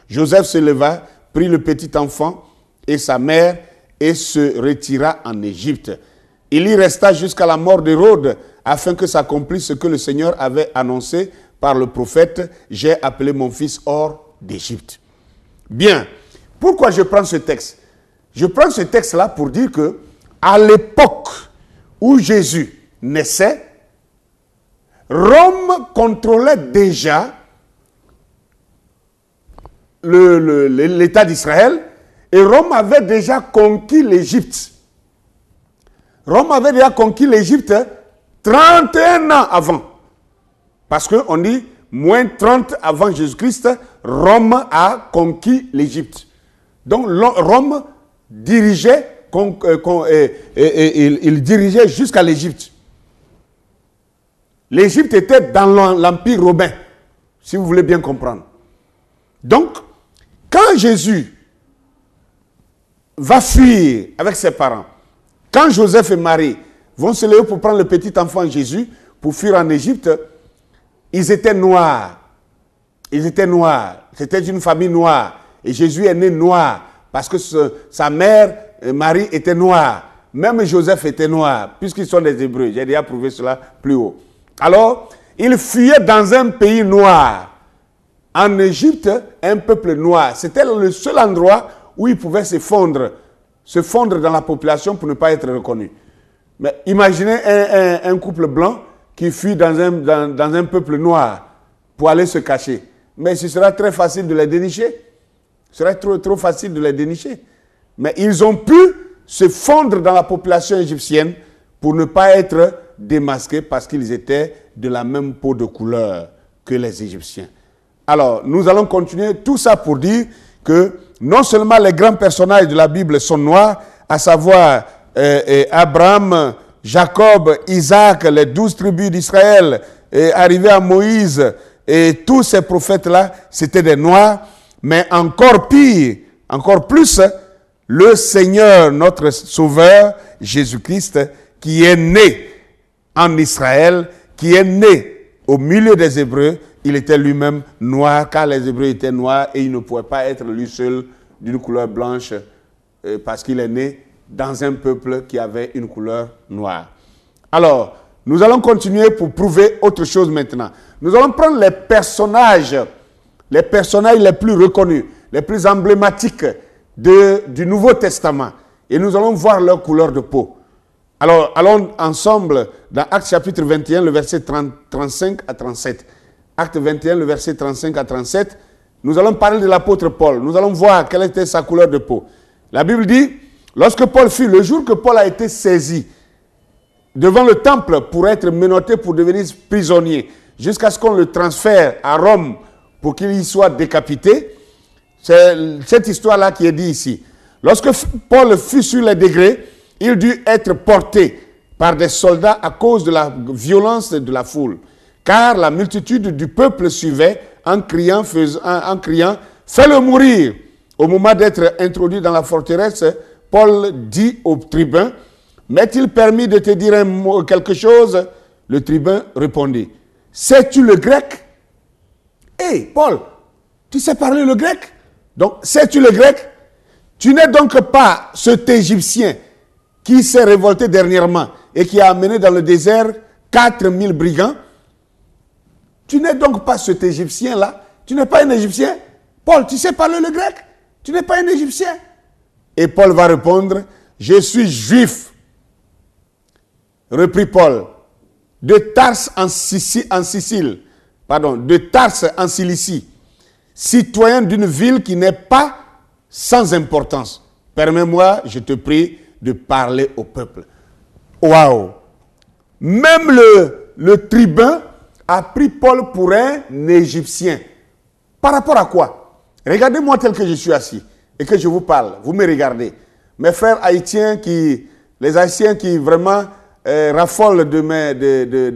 [SPEAKER 1] Joseph se leva, prit le petit enfant et sa mère et se retira en Égypte. Il y resta jusqu'à la mort d'Hérode afin que s'accomplisse ce que le Seigneur avait annoncé par le prophète « J'ai appelé mon fils hors d'Égypte ». Bien, pourquoi je prends ce texte? Je prends ce texte-là pour dire que à l'époque où Jésus naissait, Rome contrôlait déjà l'État d'Israël et Rome avait déjà conquis l'Égypte. Rome avait déjà conquis l'Égypte 31 ans avant. Parce qu'on dit, moins 30 avant Jésus-Christ, Rome a conquis l'Égypte. Donc Rome dirigeait, il dirigeait jusqu'à l'Égypte. L'Égypte était dans l'Empire romain, si vous voulez bien comprendre. Donc, quand Jésus va fuir avec ses parents, quand Joseph et Marie vont se lever pour prendre le petit enfant Jésus, pour fuir en Égypte, ils étaient noirs. Ils étaient noirs. C'était une famille noire. Et Jésus est né noir, parce que sa mère, Marie, était noire. Même Joseph était noir, puisqu'ils sont des Hébreux. J'ai déjà prouvé cela plus haut. Alors, ils fuyaient dans un pays noir. En Égypte, un peuple noir. C'était le seul endroit où ils pouvaient se fondre dans la population pour ne pas être reconnus. Mais imaginez un couple blanc qui fuit dans un peuple noir pour aller se cacher. Mais ce sera très facile de les dénicher. Ce serait trop facile de les dénicher. Mais ils ont pu se fondre dans la population égyptienne pour ne pas être démasqués parce qu'ils étaient de la même peau de couleur que les Égyptiens. Alors, nous allons continuer tout ça pour dire que non seulement les grands personnages de la Bible sont noirs, à savoir Abraham, Jacob, Isaac, les 12 tribus d'Israël, arrivés à Moïse, et tous ces prophètes-là, c'était des noirs, mais encore pire, encore plus, le Seigneur, notre Sauveur, Jésus-Christ, qui est né en Israël, qui est né au milieu des Hébreux, il était lui-même noir, car les Hébreux étaient noirs et il ne pouvait pas être lui seul d'une couleur blanche parce qu'il est né dans un peuple qui avait une couleur noire. Alors, nous allons continuer pour prouver autre chose maintenant. Nous allons prendre les personnages les plus reconnus, les plus emblématiques du Nouveau Testament et nous allons voir leur couleur de peau. Alors, allons ensemble dans Actes chapitre 21, le verset 35 à 37. Acte 21, le verset 35 à 37, nous allons parler de l'apôtre Paul. Nous allons voir quelle était sa couleur de peau. La Bible dit, lorsque Paul fut, le jour que Paul a été saisi devant le temple pour être menotté pour devenir prisonnier, jusqu'à ce qu'on le transfère à Rome pour qu'il y soit décapité, c'est cette histoire-là qui est dit ici. Lorsque Paul fut sur les degrés, il dut être porté par des soldats à cause de la violence de la foule. Car la multitude du peuple suivait en criant, fais-le mourir. Au moment d'être introduit dans la forteresse, Paul dit au tribun, m'est-il permis de te dire quelque chose? Le tribun répondit, sais-tu le grec? Hé, Paul, tu sais parler le grec? Donc, sais-tu le grec? Tu n'es donc pas cet Égyptien qui s'est révolté dernièrement et qui a amené dans le désert 4000 brigands? Tu n'es donc pas cet Égyptien-là. Tu n'es pas un Égyptien. Paul, tu sais parler le grec? Tu n'es pas un Égyptien. Et Paul va répondre, je suis juif. Reprit Paul, de Tarse en Sicile, de Tarse en Cilicie, citoyen d'une ville qui n'est pas sans importance. Permets-moi, je te prie, de parler au peuple. Waouh! Même le tribun a pris Paul pour un Égyptien. Par rapport à quoi? Regardez-moi tel que je suis assis et que je vous parle. Vous me regardez. Mes frères haïtiens, les Haïtiens qui vraiment raffolent de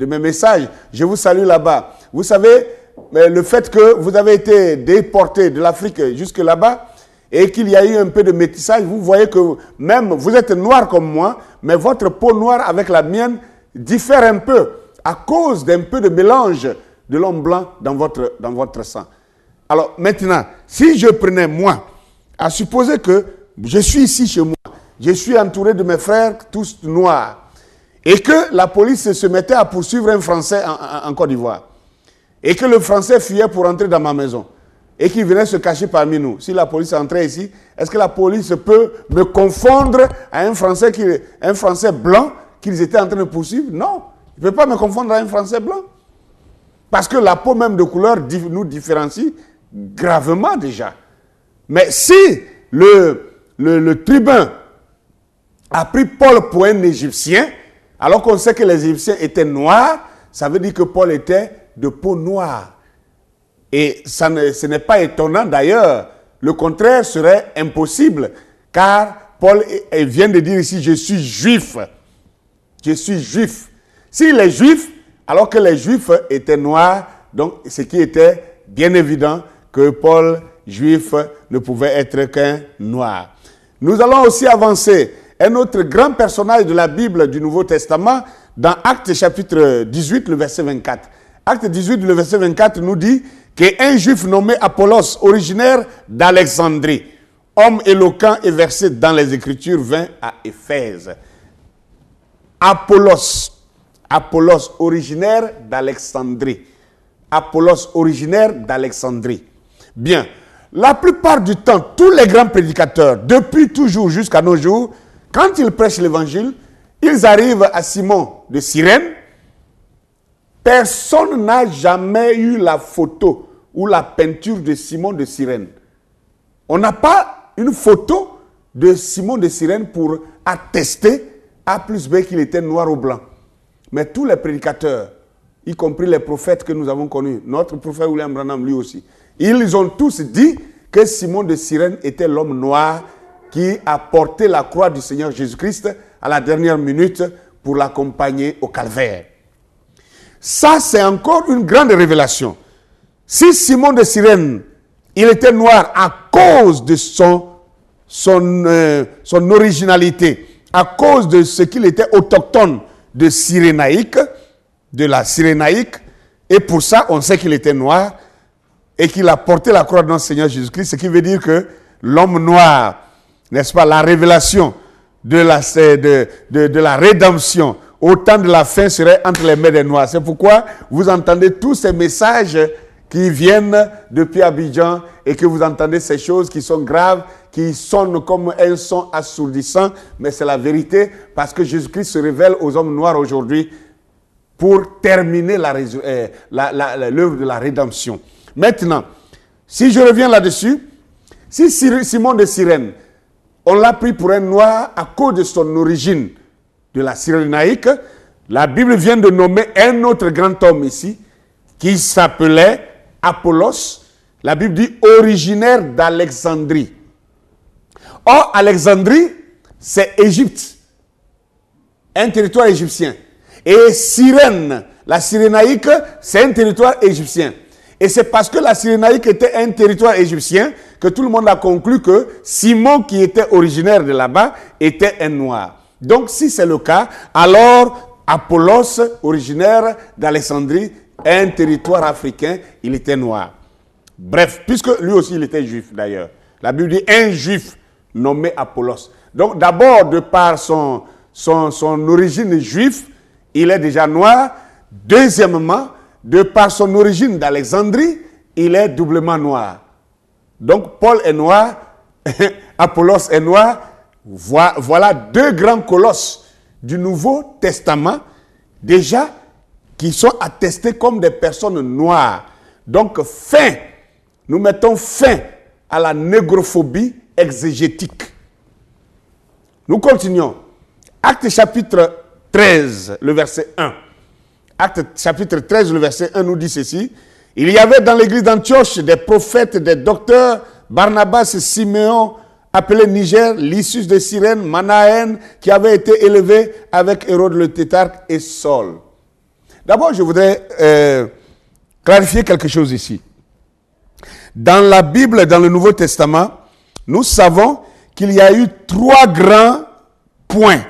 [SPEAKER 1] mes messages, je vous salue là-bas. Vous savez, le fait que vous avez été déportés de l'Afrique jusque là-bas et qu'il y a eu un peu de métissage, vous voyez que même vous êtes noir comme moi, mais votre peau noire avec la mienne diffère un peu à cause d'un peu de mélange de l'homme blanc dans votre sang. Alors maintenant, si je prenais moi, à supposer que je suis ici chez moi, je suis entouré de mes frères tous noirs, et que la police se mettait à poursuivre un Français en Côte d'Ivoire, et que le Français fuyait pour entrer dans ma maison, et qu'il venait se cacher parmi nous. Si la police entrait ici, est-ce que la police peut me confondre à un Français blanc qu'ils étaient en train de poursuivre? Non, il ne peut pas me confondre à un Français blanc. Parce que la peau même de couleur nous différencie gravement déjà. Mais si le tribun a pris Paul pour un Égyptien, alors qu'on sait que les Égyptiens étaient noirs, ça veut dire que Paul était de peau noire. Et ce n'est pas étonnant d'ailleurs. Le contraire serait impossible, car Paul vient de dire ici, je suis juif. Je suis juif. S'il est juif, alors que les Juifs étaient noirs, donc ce qui était bien évident que Paul, juif, ne pouvait être qu'un noir. Nous allons aussi avancer. Un autre grand personnage de la Bible du Nouveau Testament, dans Actes chapitre 18, le verset 24. Acte 18, le verset 24 nous dit qu'un Juif nommé Apollos, originaire d'Alexandrie, homme éloquent et versé dans les Écritures, vint à Éphèse. Apollos, originaire d'Alexandrie. Apollos, originaire d'Alexandrie. Bien, la plupart du temps, tous les grands prédicateurs, depuis toujours jusqu'à nos jours, quand ils prêchent l'évangile, ils arrivent à Simon de Cyrène. Personne n'a jamais eu la photo ou la peinture de Simon de Cyrène. On n'a pas une photo de Simon de Cyrène pour attester A plus B qu'il était noir ou blanc. Mais tous les prédicateurs, y compris les prophètes que nous avons connus, notre prophète William Branham lui aussi, ils ont tous dit que Simon de Cyrène était l'homme noir qui a porté la croix du Seigneur Jésus-Christ à la dernière minute pour l'accompagner au calvaire. Ça, c'est encore une grande révélation. Si Simon de Cyrène, il était noir à cause de son originalité, à cause de ce qu'il était autochtone de la Cyrénaïque, et pour ça, on sait qu'il était noir, et qu'il a porté la croix de notre Seigneur Jésus-Christ, ce qui veut dire que l'homme noir, n'est-ce pas, la révélation de la rédemption, au temps de la fin, serait entre les mains des Noirs. C'est pourquoi vous entendez tous ces messages qui viennent depuis Abidjan et que vous entendez ces choses qui sont graves, qui sonnent comme un son assourdissant, mais c'est la vérité parce que Jésus-Christ se révèle aux hommes noirs aujourd'hui pour terminer l'œuvre de la rédemption. Maintenant, si je reviens là-dessus, si Simon de Cyrène, on l'a pris pour un noir à cause de son origine de la Cyrénaïque, la Bible vient de nommer un autre grand homme ici, qui s'appelait Apollos. La Bible dit originaire d'Alexandrie. Or, Alexandrie, c'est Égypte, un territoire égyptien. Et Cyrène, la Cyrénaïque, c'est un territoire égyptien. Et c'est parce que la Cyrénaïque était un territoire égyptien que tout le monde a conclu que Simon, qui était originaire de là-bas, était un noir. Donc, si c'est le cas, alors Apollos, originaire d'Alexandrie, un territoire africain, il était noir. Bref, puisque lui aussi il était juif d'ailleurs. La Bible dit un juif nommé Apollos. Donc, d'abord, de par son origine juive, il est déjà noir. Deuxièmement, de par son origine d'Alexandrie, il est doublement noir. Donc, Paul est noir, Apollos est noir. Voilà deux grands colosses du Nouveau Testament, déjà, qui sont attestés comme des personnes noires. Donc, nous mettons fin à la négrophobie exégétique. Nous continuons. Acte chapitre 13, le verset 1. Acte chapitre 13, le verset 1 nous dit ceci. Il y avait dans l'église d'Antioche des prophètes, des docteurs, Barnabas et Siméon, appelé Niger, Lysius de Cyrène, Manaën, qui avait été élevé avec Hérode le tétrarque et Saul. D'abord, je voudrais clarifier quelque chose ici. Dans la Bible, dans le Nouveau Testament, nous savons qu'il y a eu trois grands points,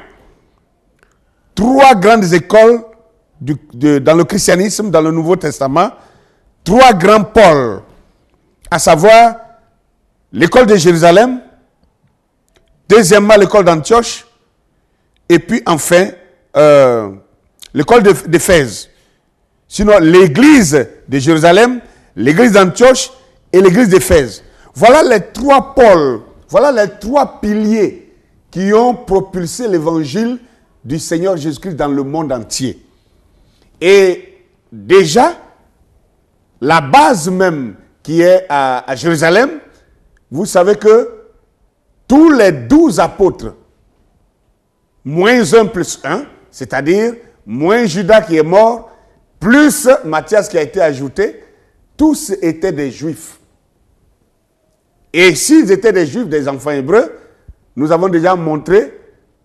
[SPEAKER 1] trois grandes écoles dans le christianisme, dans le Nouveau Testament, trois grands pôles, à savoir l'école de Jérusalem, Deuxièmement, l'école d'Antioche. Et puis enfin, l'école d'Éphèse. Sinon, l'église de Jérusalem, l'église d'Antioche et l'église d'Éphèse. Voilà les trois pôles, voilà les trois piliers qui ont propulsé l'évangile du Seigneur Jésus-Christ dans le monde entier. Et déjà, la base même qui est à Jérusalem, vous savez que tous les 12 apôtres, moins 1 plus 1, c'est-à-dire moins Judas qui est mort, plus Matthias qui a été ajouté, tous étaient des Juifs. Et s'ils étaient des Juifs, des enfants hébreux, nous avons déjà montré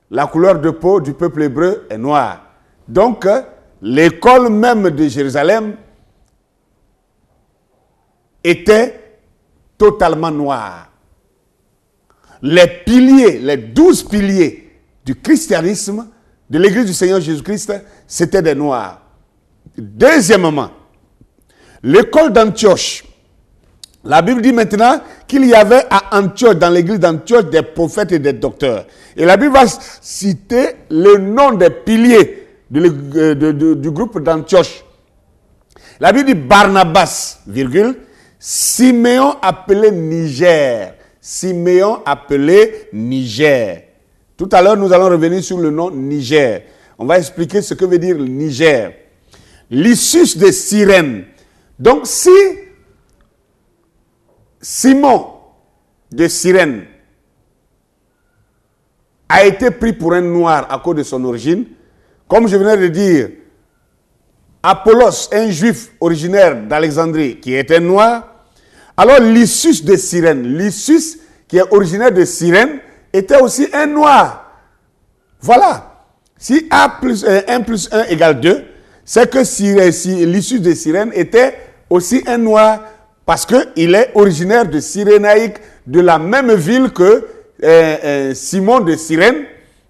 [SPEAKER 1] la couleur de peau du peuple hébreu est noire. Donc, l'école même de Jérusalem était totalement noire. Les piliers, les 12 piliers du christianisme, de l'église du Seigneur Jésus-Christ, c'était des noirs. Deuxièmement, l'école d'Antioche. La Bible dit maintenant qu'il y avait à Antioche, dans l'église d'Antioche, des prophètes et des docteurs. Et la Bible va citer le nom des piliers du groupe d'Antioche. La Bible dit Barnabas, virgule, Siméon appelé Niger. Siméon appelé Niger. Tout à l'heure, nous allons revenir sur le nom Niger. On va expliquer ce que veut dire Niger. Lysius de Cyrène. Donc, si Simon de Cyrène a été pris pour un noir à cause de son origine, comme je venais de dire, Apollos, un juif originaire d'Alexandrie qui était noir, alors Lysius de Cyrène, Lysius qui est originaire de Cyrène, était aussi un noir. Voilà. Si 1 plus 1 égale 2, c'est que Lysius de Cyrène était aussi un noir parce qu'il est originaire de Cyrénaïque, de la même ville que Simon de Cyrène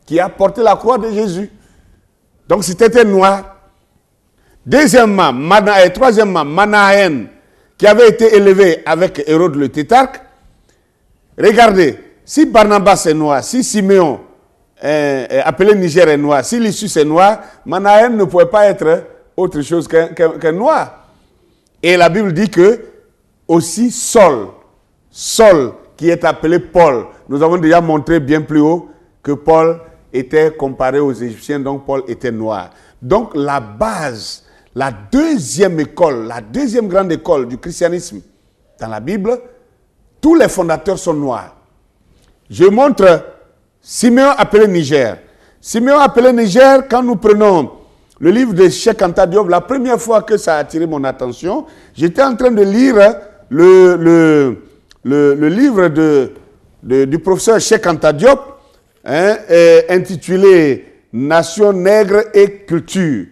[SPEAKER 1] qui a porté la croix de Jésus. Donc c'était un noir. Troisièmement, Manahen, qui avait été élevé avec Hérode le Tétrarque. Regardez, si Barnabas est noir, si Siméon, appelé Niger, est noir, si Lysius est noir, Manahen ne pouvait pas être autre chose qu'un noir. Et la Bible dit que aussi Saul, qui est appelé Paul, nous avons déjà montré bien plus haut que Paul était comparé aux Égyptiens, donc Paul était noir. Donc la base, la deuxième école, la deuxième grande école du christianisme dans la Bible, tous les fondateurs sont noirs. Je montre Siméon appelé Niger. Siméon appelé Niger, quand nous prenons le livre de Cheikh Anta Diop, la première fois que ça a attiré mon attention, j'étais en train de lire le livre du professeur Cheikh Anta Diop, intitulé « Nation, nègre et culture ».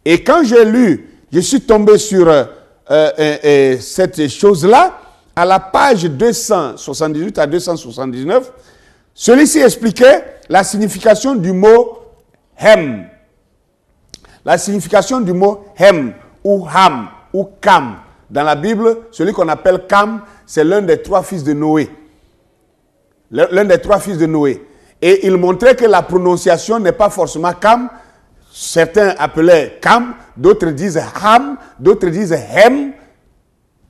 [SPEAKER 1] Et quand j'ai lu, je suis tombé sur cette chose-là, à la page 278 à 279, celui-ci expliquait la signification du mot « hem ». La signification du mot « hem » ou « ham » ou « kam ». Dans la Bible, celui qu'on appelle Cam, c'est l'un des trois fils de Noé. L'un des trois fils de Noé. Et il montrait que la prononciation n'est pas forcément Cam. Certains appelaient Cam, d'autres disent Ham, d'autres disent Hem.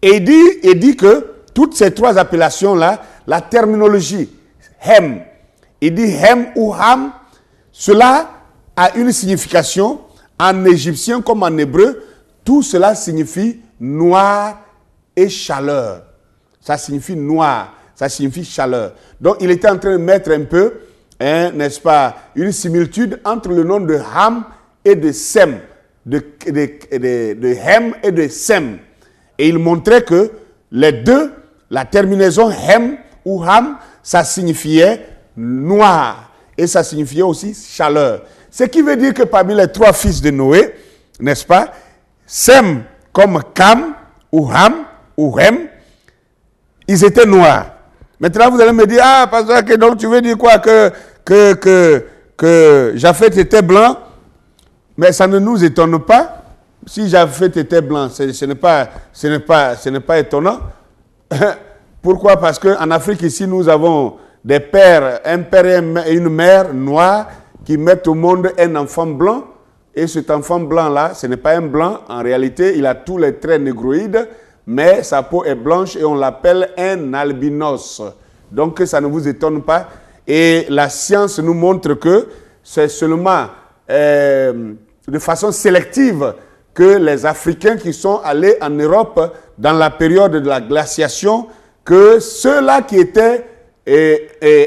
[SPEAKER 1] Et il dit que toutes ces trois appellations-là, la terminologie Hem, il dit Hem ou Ham, cela a une signification en égyptien comme en hébreu. Tout cela signifie noir et chaleur. Ça signifie noir, ça signifie chaleur. Donc il était en train de mettre un peu, n'est-ce pas, une similitude entre le nom de Ham et de Sem, de Hem et de Sem. Et il montrait que les deux, la terminaison Hem ou Ham, ça signifiait noir et ça signifiait aussi chaleur. Ce qui veut dire que parmi les trois fils de Noé, n'est-ce pas, Sem comme Cam ou Ham ou Hem, ils étaient noirs. Maintenant, vous allez me dire, ah, pasteur, donc tu veux dire quoi, que Japheth était blanc? Mais ça ne nous étonne pas. Si Japheth était blanc, ce n'est pas étonnant. Pourquoi? Parce qu'en Afrique, ici, nous avons des pères, un père et une mère noirs qui mettent au monde un enfant blanc. Et cet enfant blanc-là, ce n'est pas un blanc. En réalité, il a tous les traits négroïdes, mais sa peau est blanche et on l'appelle un albinos. Donc, ça ne vous étonne pas. Et la science nous montre que c'est seulement de façon sélective que les Africains qui sont allés en Europe dans la période de la glaciation, que ceux-là qui étaient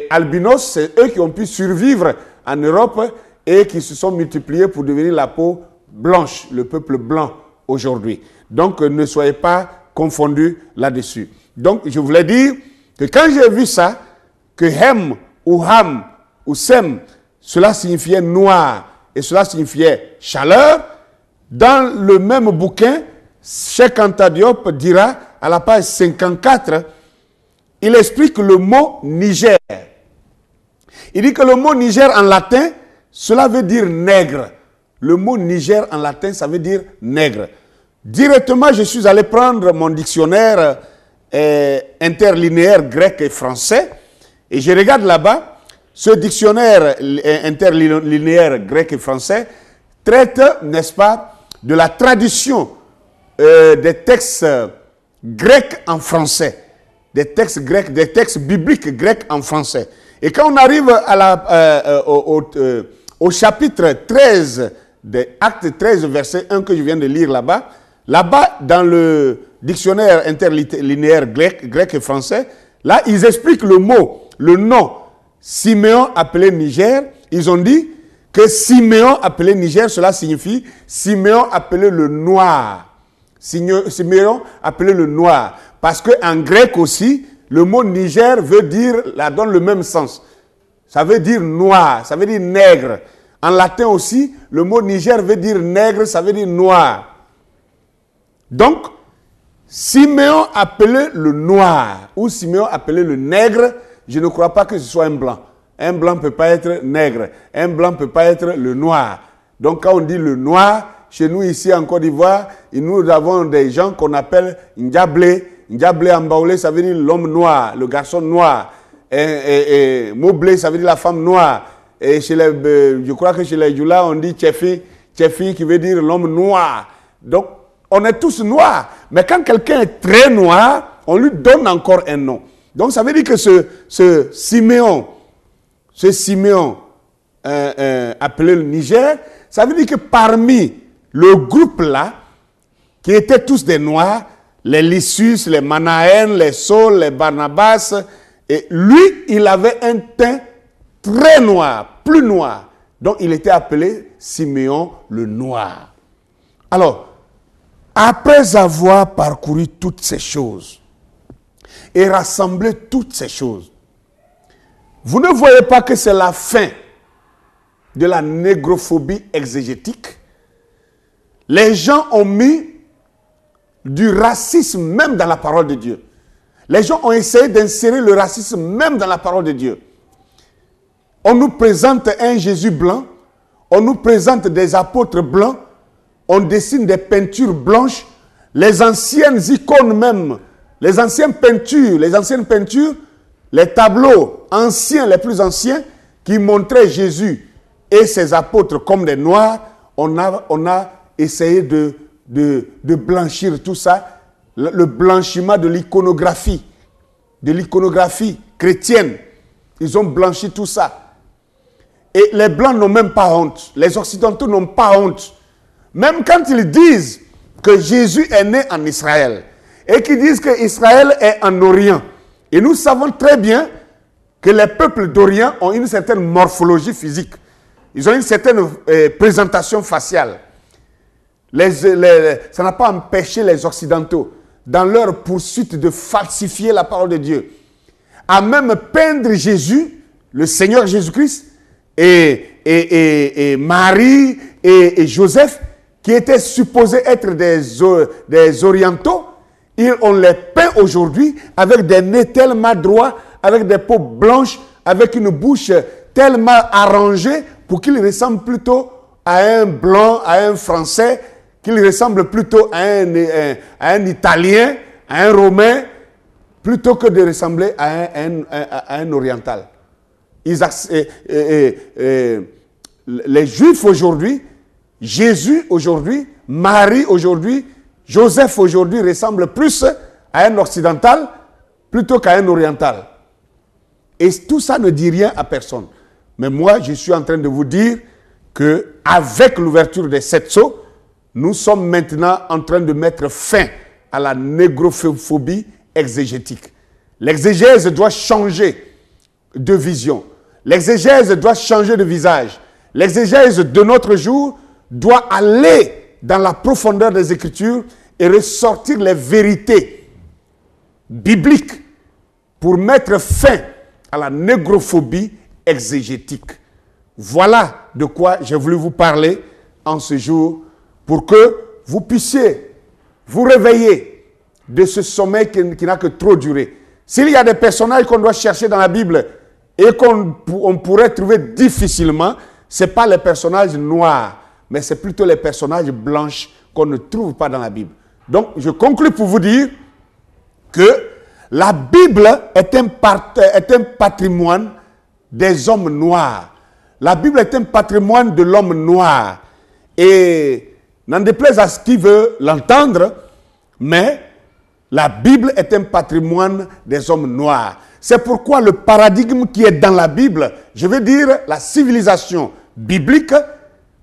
[SPEAKER 1] albinos, c'est eux qui ont pu survivre en Europe et qui se sont multipliés pour devenir la peau blanche, le peuple blanc aujourd'hui. Donc, ne soyez pas confondus là-dessus. Donc, je voulais dire que quand j'ai vu ça, que Hem ou Ham ou Sem, cela signifiait noir et cela signifiait chaleur, dans le même bouquin, Cheikh Anta Diop dira, à la page 54, il explique le mot Niger. Il dit que le mot Niger en latin, cela veut dire nègre. Le mot Niger en latin, ça veut dire nègre. Directement, je suis allé prendre mon dictionnaire interlinéaire grec et français et je regarde là-bas, ce dictionnaire interlinéaire grec et français traite, n'est-ce pas, de la tradition des textes grecs en français, des textes grecs, des textes bibliques grecs en français. Et quand on arrive à au chapitre 13, acte 13, verset 1 que je viens de lire là-bas, dans le dictionnaire interlinéaire grec et français, là, ils expliquent le mot, le nom, Siméon appelé Niger. Ils ont dit que Siméon appelé Niger, cela signifie Siméon appelé le noir. Siméon appelé le noir. Parce qu'en grec aussi, le mot Niger donne le même sens. Ça veut dire noir, ça veut dire nègre. En latin aussi, le mot Niger veut dire nègre, ça veut dire noir. Donc, Siméon appelé le noir ou Siméon appelé le nègre, je ne crois pas que ce soit un blanc. Un blanc ne peut pas être nègre. Un blanc ne peut pas être le noir. Donc, quand on dit le noir, chez nous ici en Côte d'Ivoire, nous avons des gens qu'on appelle Ndiablé. Ndiablé en baoulé, ça veut dire l'homme noir, le garçon noir. Et Moblé, ça veut dire la femme noire. Et je crois que chez les Djoula, on dit Tchefi, Tchefi qui veut dire l'homme noir. Donc, on est tous noirs. Mais quand quelqu'un est très noir, on lui donne encore un nom. Donc, ça veut dire que ce Siméon appelé le Niger, ça veut dire que parmi le groupe là, qui étaient tous des noirs, les Lissus, les Manahen, les Saul, les Barnabas, et lui, il avait un teint très noir, plus noir. Donc, il était appelé Siméon le Noir. Alors, après avoir parcouru toutes ces choses et rassemblé toutes ces choses, vous ne voyez pas que c'est la fin de la négrophobie exégétique? Les gens ont mis du racisme même dans la parole de Dieu. Les gens ont essayé d'insérer le racisme même dans la parole de Dieu. On nous présente un Jésus blanc, on nous présente des apôtres blancs, on dessine des peintures blanches, les anciennes icônes même, les anciennes peintures, les tableaux anciens, les plus anciens, qui montraient Jésus et ses apôtres comme des noirs, on a essayé de blanchir tout ça, le blanchiment de l'iconographie chrétienne. Ils ont blanchi tout ça. Et les Blancs n'ont même pas honte. Les Occidentaux n'ont pas honte. Même quand ils disent que Jésus est né en Israël et qu'ils disent que Israël est en Orient. Et nous savons très bien que les peuples d'Orient ont une certaine morphologie physique. Ils ont une certaine présentation faciale. Ça n'a pas empêché les Occidentaux, dans leur poursuite de falsifier la parole de Dieu, à même peindre Jésus, le Seigneur Jésus-Christ, et Marie et Joseph, qui étaient supposés être des orientaux. On les peint aujourd'hui avec des nez tellement droits, avec des peaux blanches, avec une bouche tellement arrangée pour qu'ils ressemblent plutôt à un blanc, à un français, qu'ils ressemblent plutôt à un italien, à un romain. plutôt que de ressembler à un oriental. Les Juifs aujourd'hui, Jésus aujourd'hui, Marie aujourd'hui, Joseph aujourd'hui ressemblent plus à un occidental plutôt qu'à un oriental. Et tout ça ne dit rien à personne. Mais moi, je suis en train de vous dire qu'avec l'ouverture des 7 sceaux, nous sommes maintenant en train de mettre fin à la négrophobie exégétique. L'exégèse doit changer de vision. L'exégèse doit changer de visage. L'exégèse de notre jour doit aller dans la profondeur des Écritures et ressortir les vérités bibliques pour mettre fin à la négrophobie exégétique. Voilà de quoi j'ai voulu vous parler en ce jour pour que vous puissiez vous réveiller de ce sommeil qui n'a que trop duré. S'il y a des personnages qu'on doit chercher dans la Bible et qu'on pourrait trouver difficilement, ce n'est pas les personnages noirs, mais c'est plutôt les personnages blancs qu'on ne trouve pas dans la Bible. Donc, je conclue pour vous dire que la Bible est un patrimoine des hommes noirs. La Bible est un patrimoine de l'homme noir. Et n'en déplaise à ce qui veut l'entendre, mais la Bible est un patrimoine des hommes noirs. C'est pourquoi le paradigme qui est dans la Bible, je veux dire la civilisation biblique,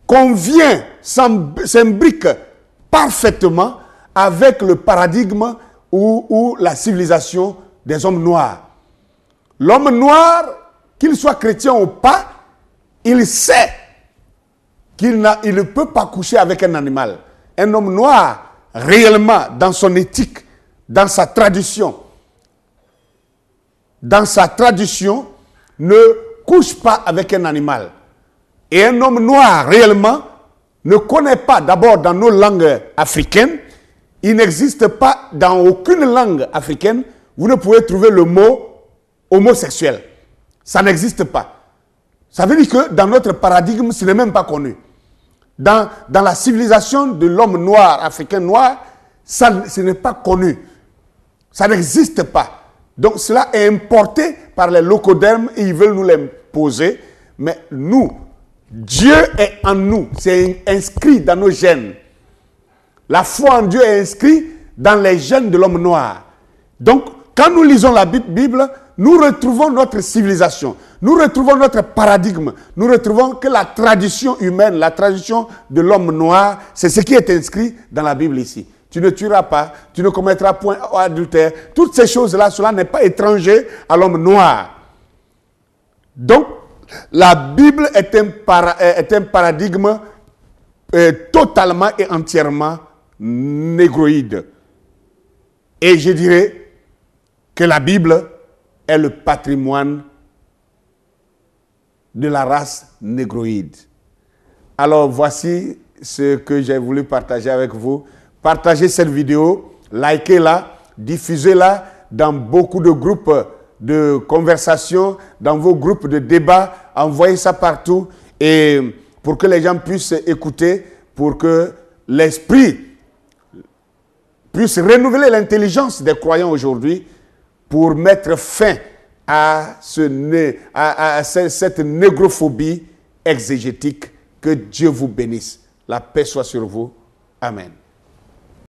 [SPEAKER 1] convient, s'imbrique parfaitement avec le paradigme ou la civilisation des hommes noirs. L'homme noir, qu'il soit chrétien ou pas, il sait qu'il ne peut pas coucher avec un animal. Un homme noir, réellement, dans son éthique, dans sa tradition, ne couche pas avec un animal. Et un homme noir, réellement, ne connaît pas, d'abord dans nos langues africaines, il n'existe pas dans aucune langue africaine, vous ne pouvez trouver le mot homosexuel. Ça n'existe pas. Ça veut dire que dans notre paradigme, ce n'est même pas connu. Dans la civilisation de l'homme noir, africain noir, ce n'est pas connu. Ça n'existe pas. Donc cela est importé par les locodermes et ils veulent nous l'imposer. Mais nous, Dieu est en nous. C'est inscrit dans nos gènes. La foi en Dieu est inscrite dans les gènes de l'homme noir. Donc, quand nous lisons la Bible, nous retrouvons notre civilisation. Nous retrouvons notre paradigme. Nous retrouvons que la tradition humaine, la tradition de l'homme noir, c'est ce qui est inscrit dans la Bible ici. Tu ne tueras pas, tu ne commettras point adultère. Toutes ces choses-là, cela n'est pas étranger à l'homme noir. Donc, la Bible est un paradigme totalement et entièrement négroïde. Et je dirais que la Bible est le patrimoine de la race négroïde. Alors, voici ce que j'ai voulu partager avec vous. Partagez cette vidéo, likez-la, diffusez-la dans beaucoup de groupes de conversation, dans vos groupes de débat, envoyez ça partout et pour que les gens puissent écouter, pour que l'esprit puisse renouveler l'intelligence des croyants aujourd'hui pour mettre fin à cette négrophobie exégétique. Que Dieu vous bénisse. La paix soit sur vous. Amen.